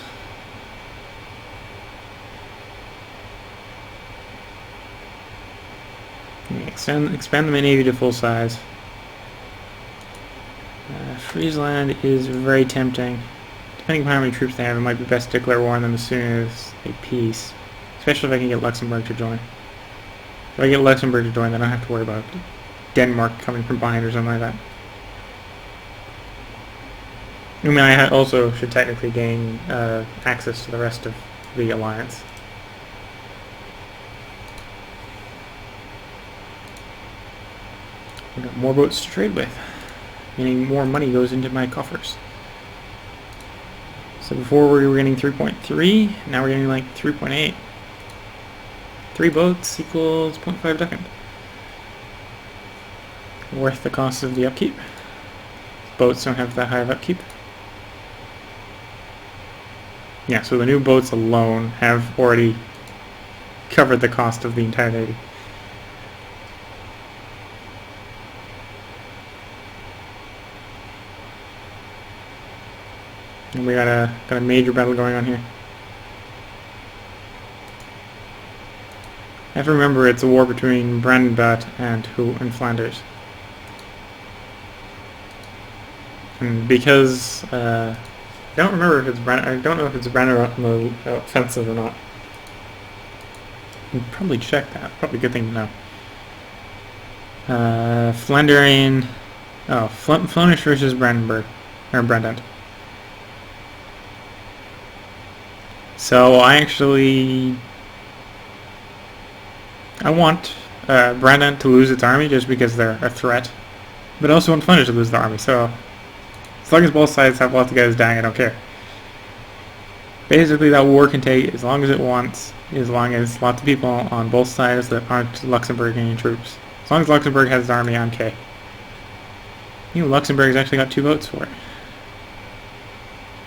Expand the navy to full size. Friesland is very tempting. Depending on how many troops they have, it might be best to declare war on them as soon as they peace. Especially if I can get Luxembourg to join. If I get Luxembourg to join, then I don't have to worry about Denmark coming from behind or something like that. I mean, I also should technically gain access to the rest of the alliance. I've got more boats to trade with, meaning more money goes into my coffers. So before we were getting 3.3, now we're getting like 3.8. 3 boats equals 0.5 ducand. Worth the cost of the upkeep. Boats don't have that high of upkeep. Yeah, so the new boats alone have already covered the cost of the entire navy. And we got a major battle going on here. I have to remember it's a war between Brandenburg and Flanders. And because I don't remember if it's I don't know if it's Brandenburg on the offensive or not. I'll probably check that. Probably a good thing to know. Flanderian. Oh, Flemish versus Brandenburg or Brabant. So I want Brabant to lose its army just because they're a threat, but I also want Flanders to lose their army. So as long as both sides have lots of guys dying, I don't care. Basically, that war can take as long as it wants, as long as lots of people on both sides that aren't Luxembourg gaining troops. As long as Luxembourg has his army, I'm okay. You know, Luxembourg's actually got 2 votes for it,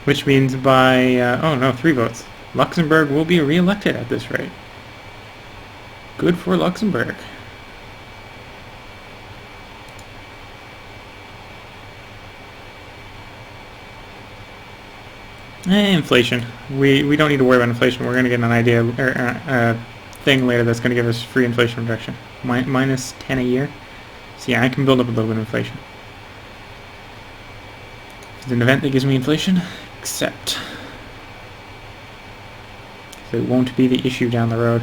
which means by oh no, 3 votes. Luxembourg will be re-elected at this rate. Good for Luxembourg. Inflation. We don't need to worry about inflation. We're going to get an idea or thing later that's going to give us free inflation reduction. Minus 10 a year. So yeah, I can build up a little bit of inflation. It's an event that gives me inflation, except it won't be the issue down the road.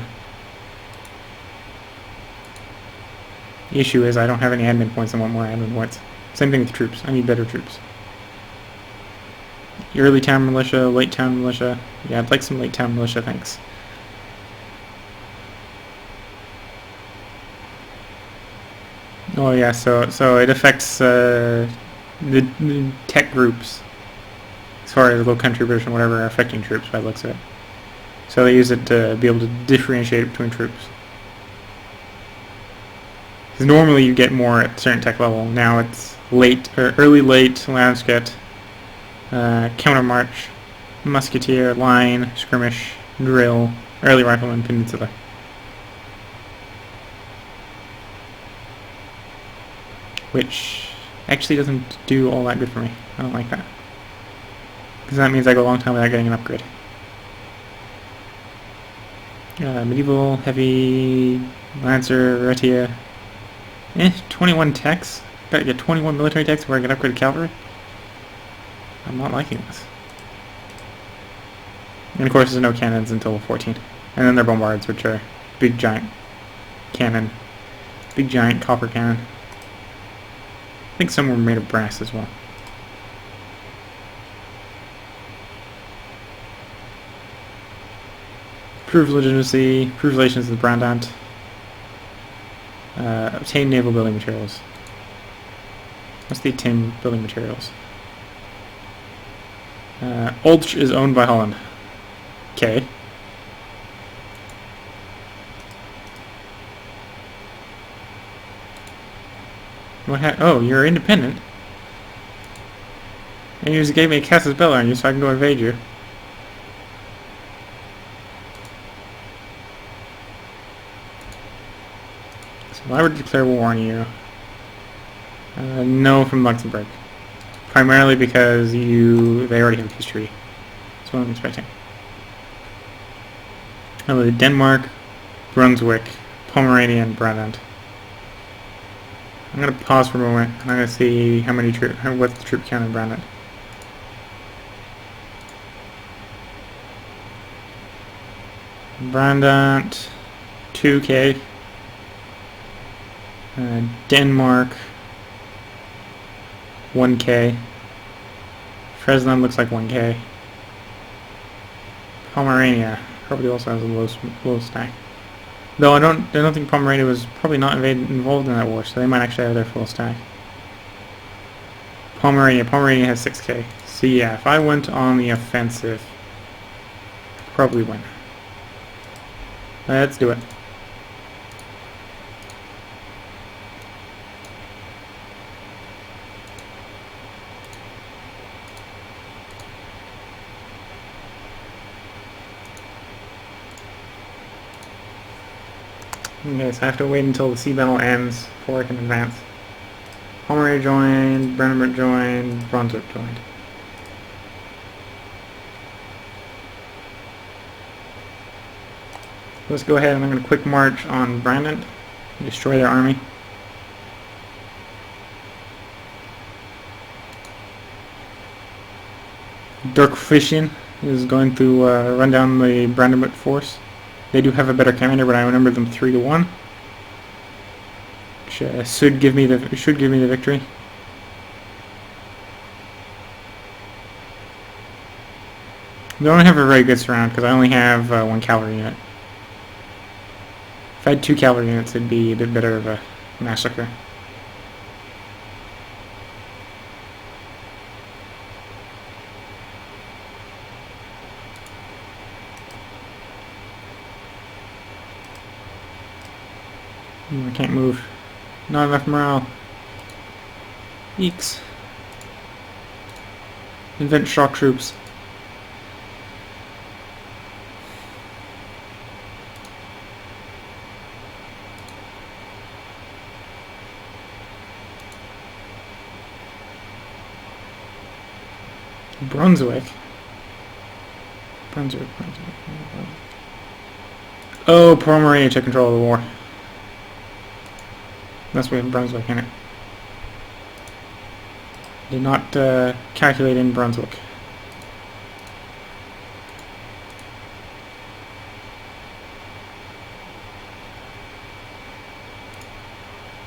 The issue is I don't have any admin points and want more admin points. Same thing with troops. I need better troops. Early town militia, late town militia. Yeah, I'd like some late town militia, thanks. Oh yeah, so it affects the tech groups as far as low country version, whatever, are affecting troops by the looks of it. So they use it to be able to differentiate between troops. Because normally you get more at a certain tech level. Now it's late or early late, Lansket, counter march, musketeer, line, skirmish, drill, early rifleman, peninsula. Which actually doesn't do all that good for me. I don't like that. Because that means I go a long time without getting an upgrade. Medieval, heavy, lancer, ratia. 21 techs. Better get 21 military techs where I can upgrade cavalry. I'm not liking this. And of course there's no cannons until 14. And then they're bombards, which are big giant cannon. Big giant copper cannon. I think some were made of brass as well. Prove legitimacy, prove relations with Brabant. Obtain naval building materials. What's the obtain building materials? Ulch is owned by Holland. Okay. Oh, you're independent. And you just gave me a Casus Belli on you so I can go invade you. So if I were to declare war on you, no from Luxembourg. Primarily because they already have a peace treaty. That's what I'm expecting. Denmark, Brunswick, Pomerania, and Brabant. I'm gonna pause for a moment. I'm gonna see how many what's the troop count in Brabant. Brabant, 2k. Denmark, 1k. Friesland looks like 1k. Pomerania probably also has a low stack. Though I don't think Pomerania was probably not involved in that war, so they might actually have their full stack. Pomerania has 6k. So yeah, if I went on the offensive, I'd probably win. Let's do it. Okay, so I have to wait until the sea battle ends before I can advance. Pomerania joined, Brandenburg joined, Brunswick joined. Let's go ahead and I'm going to quick march on Brabant, destroy their army. Dirk Fishin is going to run down the Brandenburg force. They do have a better commander, but I remember them 3-1, which should give me the victory. They don't have a very good surround because I only have 1 cavalry unit. If I had 2 cavalry units, it'd be a bit better of a massacre. I can't move. Not enough morale. Eeks. Invent shock troops. Brunswick. Oh, Pomerania took control of the war. That's why we have Brunswick in it. Did not calculate in Brunswick.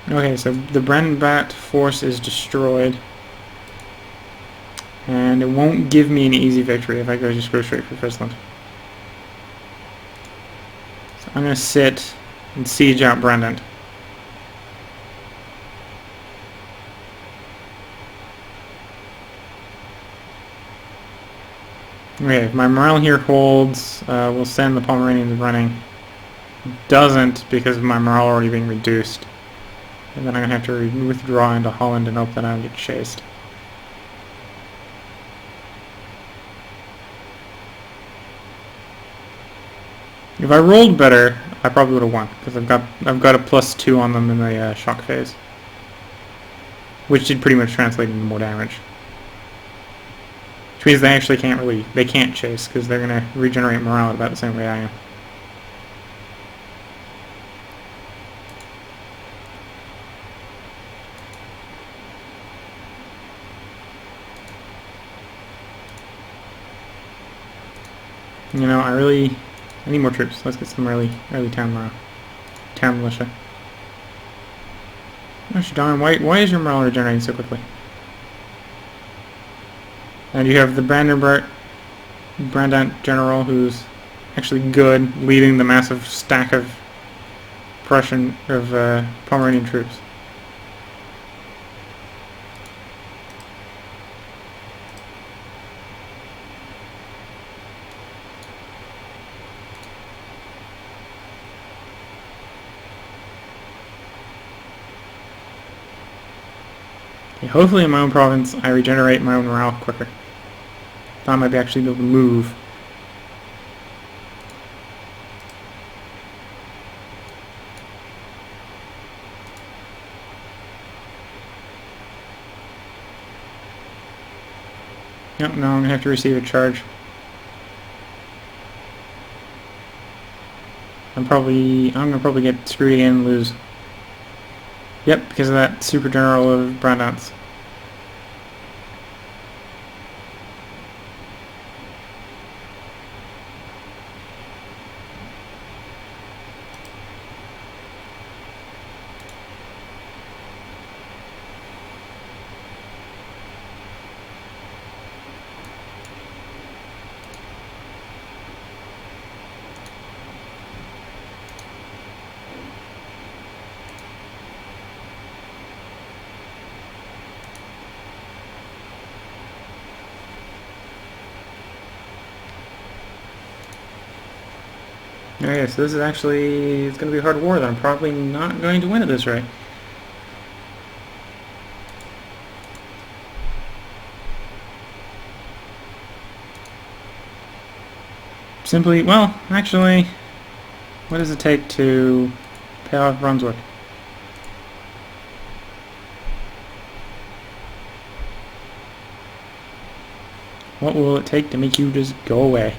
Okay, so the Brandenburg force is destroyed. And it won't give me an easy victory if I just go straight for Friesland. So I'm going to sit and siege out Brabant. Okay, if my morale here holds, we'll send the Pomeranians running. Doesn't because of my morale already being reduced. And then I'm going to have to withdraw into Holland and hope that I don't get chased. If I rolled better, I probably would have won because I've got a +2 on them in the shock phase, which did pretty much translate into more damage. Which means they actually can't chase because they're gonna regenerate morale about the same way I am. You know, I need more troops. Let's get some early town morale. Town militia. Gosh darn, why is your morale regenerating so quickly? And you have the Brandenburg general who's actually good, leading the massive stack of Pomeranian troops. Okay, hopefully in my own province I regenerate my own morale quicker. Thought I might be actually be able to move. Yep, no, I'm gonna have to receive a charge. I'm gonna probably get screwed again and lose. Yep, because of that super general of Brandants. Okay, so this is actually, it's going to be a hard war that I'm probably not going to win at this rate. Simply, well, actually, what does it take to pay off Brunswick? What will it take to make you just go away?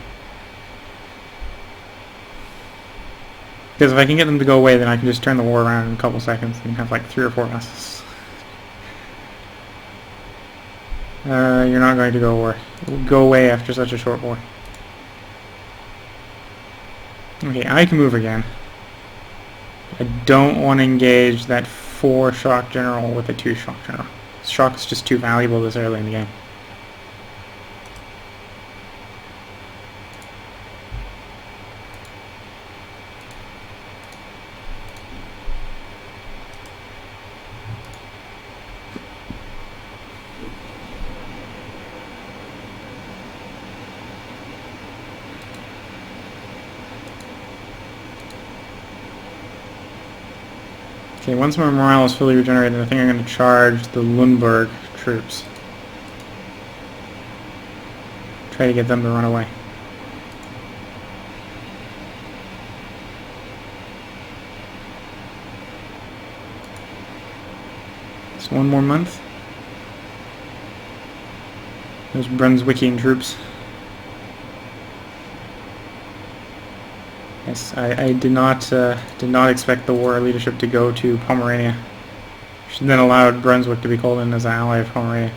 Because if I can get them to go away, then I can just turn the war around in a couple seconds and have like 3 or 4 vessels. You're not going to go away after such a short war. Okay, I can move again. I don't want to engage that 4 shock general with a 2 shock general. Shock is just too valuable this early in the game. Okay, once my morale is fully regenerated, I think I'm going to charge the Lundberg troops. Try to get them to run away. So 1 more month. Those Brunswickian troops. Yes, I did not expect the war leadership to go to Pomerania. She then allowed Brunswick to be called in as an ally of Pomerania.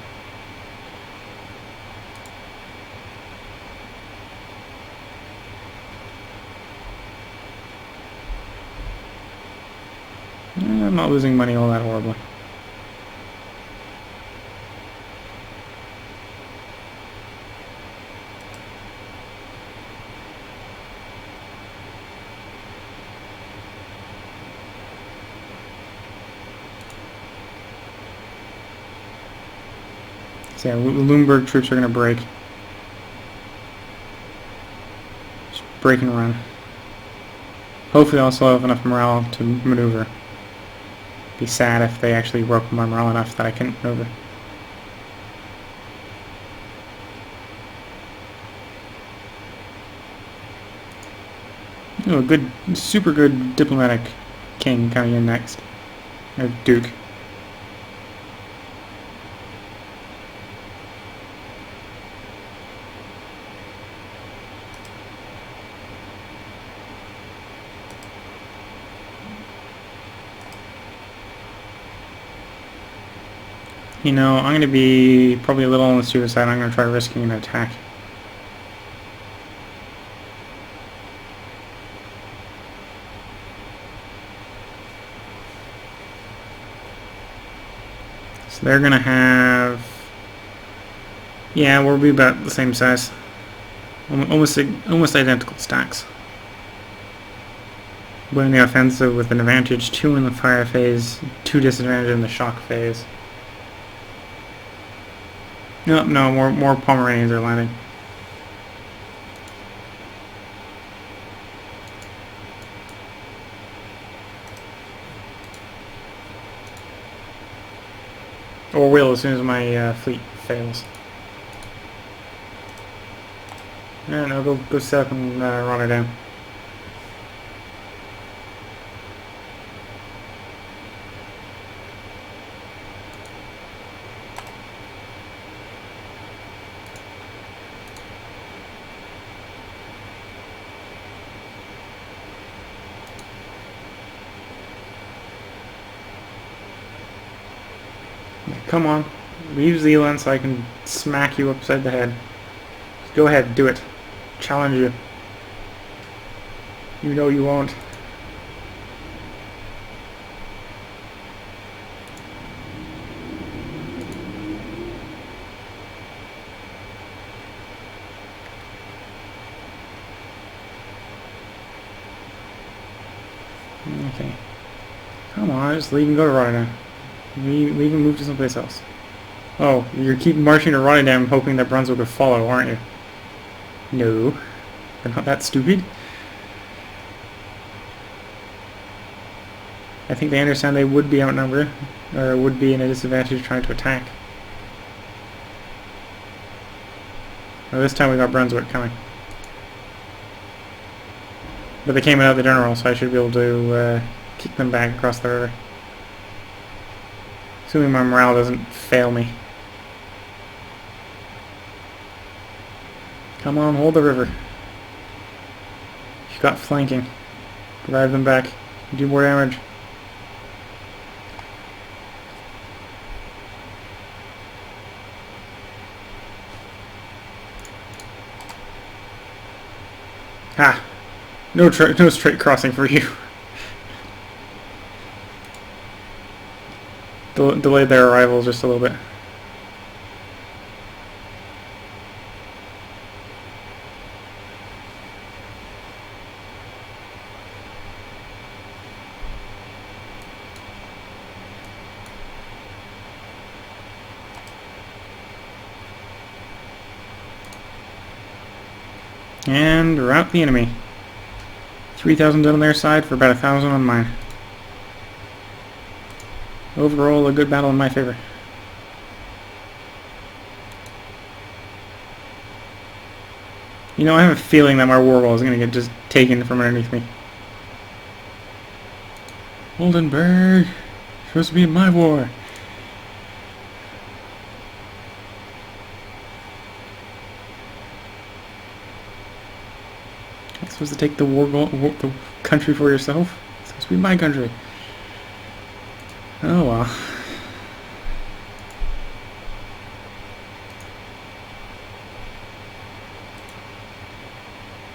I'm not losing money all that horribly. So yeah, the Lundberg troops are going to break. Just break and run. Hopefully I'll still have enough morale to maneuver. Be sad if they actually broke my morale enough that I couldn't maneuver. Oh, a good, super good diplomatic king coming in next. Or duke. You know, I'm going to be probably a little on the suicide. I'm going to try risking an attack. So they're going to have... Yeah, we'll be about the same size. Almost identical stacks. 1 in the offensive with an advantage, 2 in the fire phase, 2 disadvantage in the shock phase. No, more Pomeranians are landing. Or will as soon as my fleet fails. Yeah, no, go set up and run her down. Come on, leave Zealand so I can smack you upside the head. Just go ahead, do it. Challenge you. You know you won't. Okay. Come on, just leave and go to Rotterdam. Leave and move to someplace else. Oh, you're keeping marching to Rotterdam hoping that Brunswick will follow, aren't you? No. They're not that stupid. I think they understand they would be outnumbered, or would be in a disadvantage trying to attack. Well, this time we got Brunswick coming. But they came without the general, so I should be able to kick them back across the river. Assuming my morale doesn't fail me. Come on, hold the river. You've got flanking. Drive them back. Do more damage. Ha! No straight crossing for you. Delayed their arrival just a little bit. And rout the enemy. 3,000 on their side for about 1,000 on mine. Overall, a good battle in my favor. You know, I have a feeling that my war wall is going to get just taken from underneath me. Oldenburg! Supposed to be in my war! You're supposed to take the the country for yourself? It's supposed to be my country. Oh well.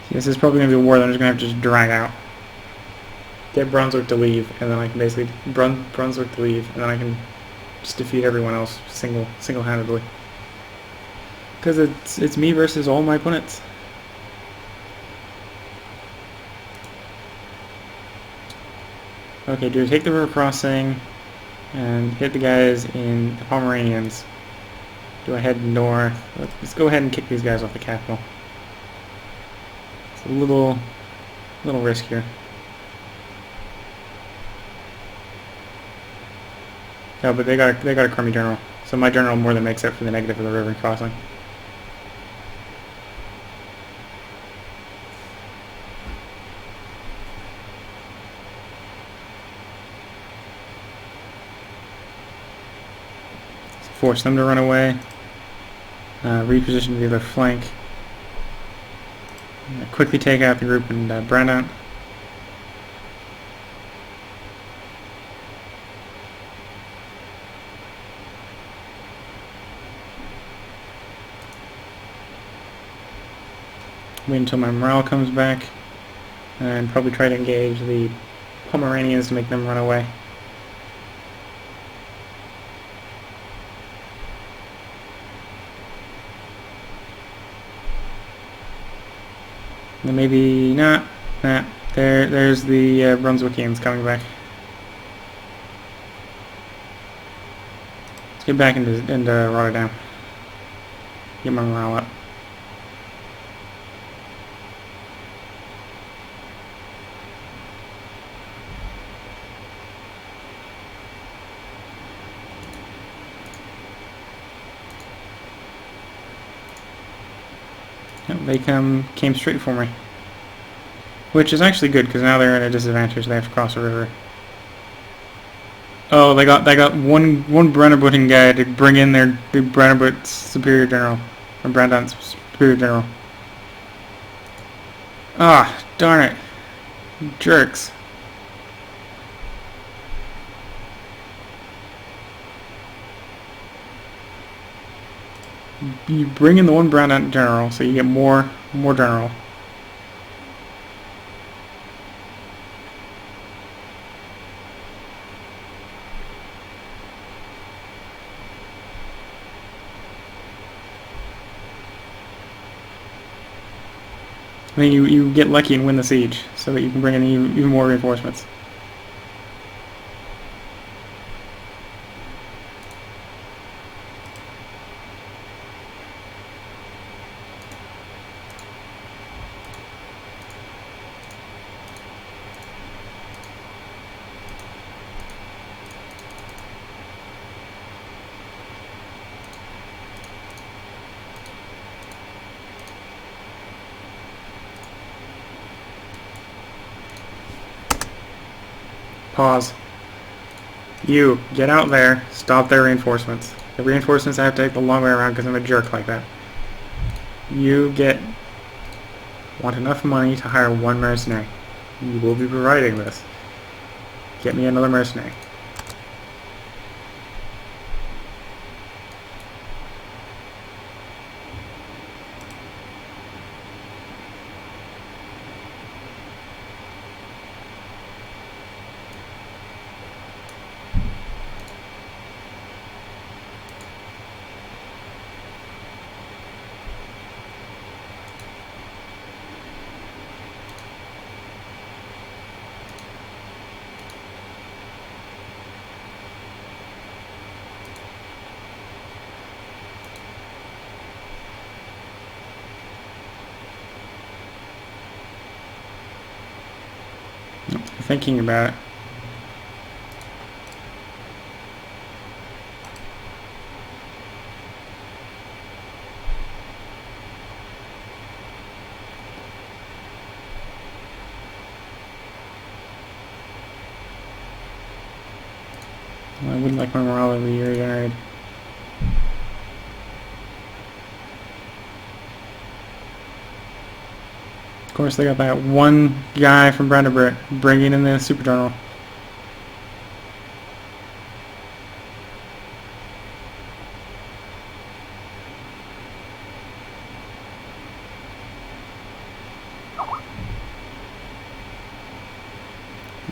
This is probably going to be a war that I'm just going to have to just drag out. Get Brunswick to leave, and then I can basically Brunswick to leave, and then I can just defeat everyone else single-handedly. Because it's me versus all my opponents. Okay, do take the river crossing and hit the guys in the Pomeranians. Do I head north? Let's go ahead and kick these guys off the capital. It's a little riskier. No, but they got a crummy general. So my general more than makes up for the negative of the river crossing. Force them to run away. Reposition the other flank. Quickly take out the group in Brandon. Wait until my morale comes back, and probably try to engage the Pomeranians to make them run away. And maybe not. Nah. There's the Brunswickians coming back. Let's get back into Rotterdam. Get my morale up. They came straight for me. Which is actually good, because now they're at a disadvantage. They have to cross a river. Oh, they got one Brennerbutting guy to bring in their Brennerbut Superior General. Or Brandon's Superior General. Ah, darn it. Jerks. You bring in the one Brandon General, so you get more General. Then you get lucky and win the siege, so that you can bring in even more reinforcements. Pause. You, get out there, stop their reinforcements. The reinforcements have to take the long way around because I'm a jerk like that. You want enough money to hire one mercenary. You will be providing this. Get me another mercenary. Thinking about it. Well, I wouldn't like my morale to be regenerated. Of course, they got that one guy from Brandenburg bringing in the Super General.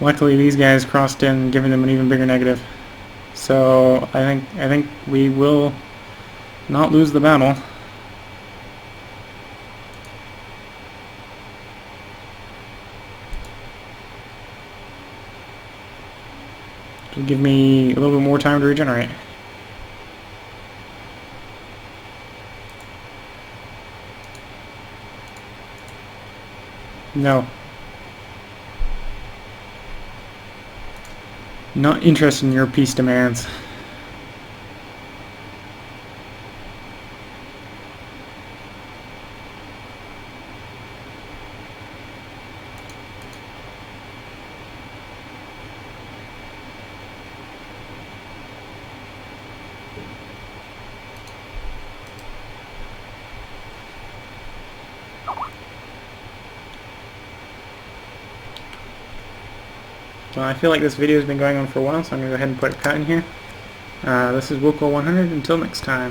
Luckily, these guys crossed in, giving them an even bigger negative. So I think we will not lose the battle. It'll give me a little bit more time to regenerate. No. Not interested in your peace demands. Well, I feel like this video has been going on for a while, so I'm going to go ahead and put a cut in here. This is Willcol100. Until next time.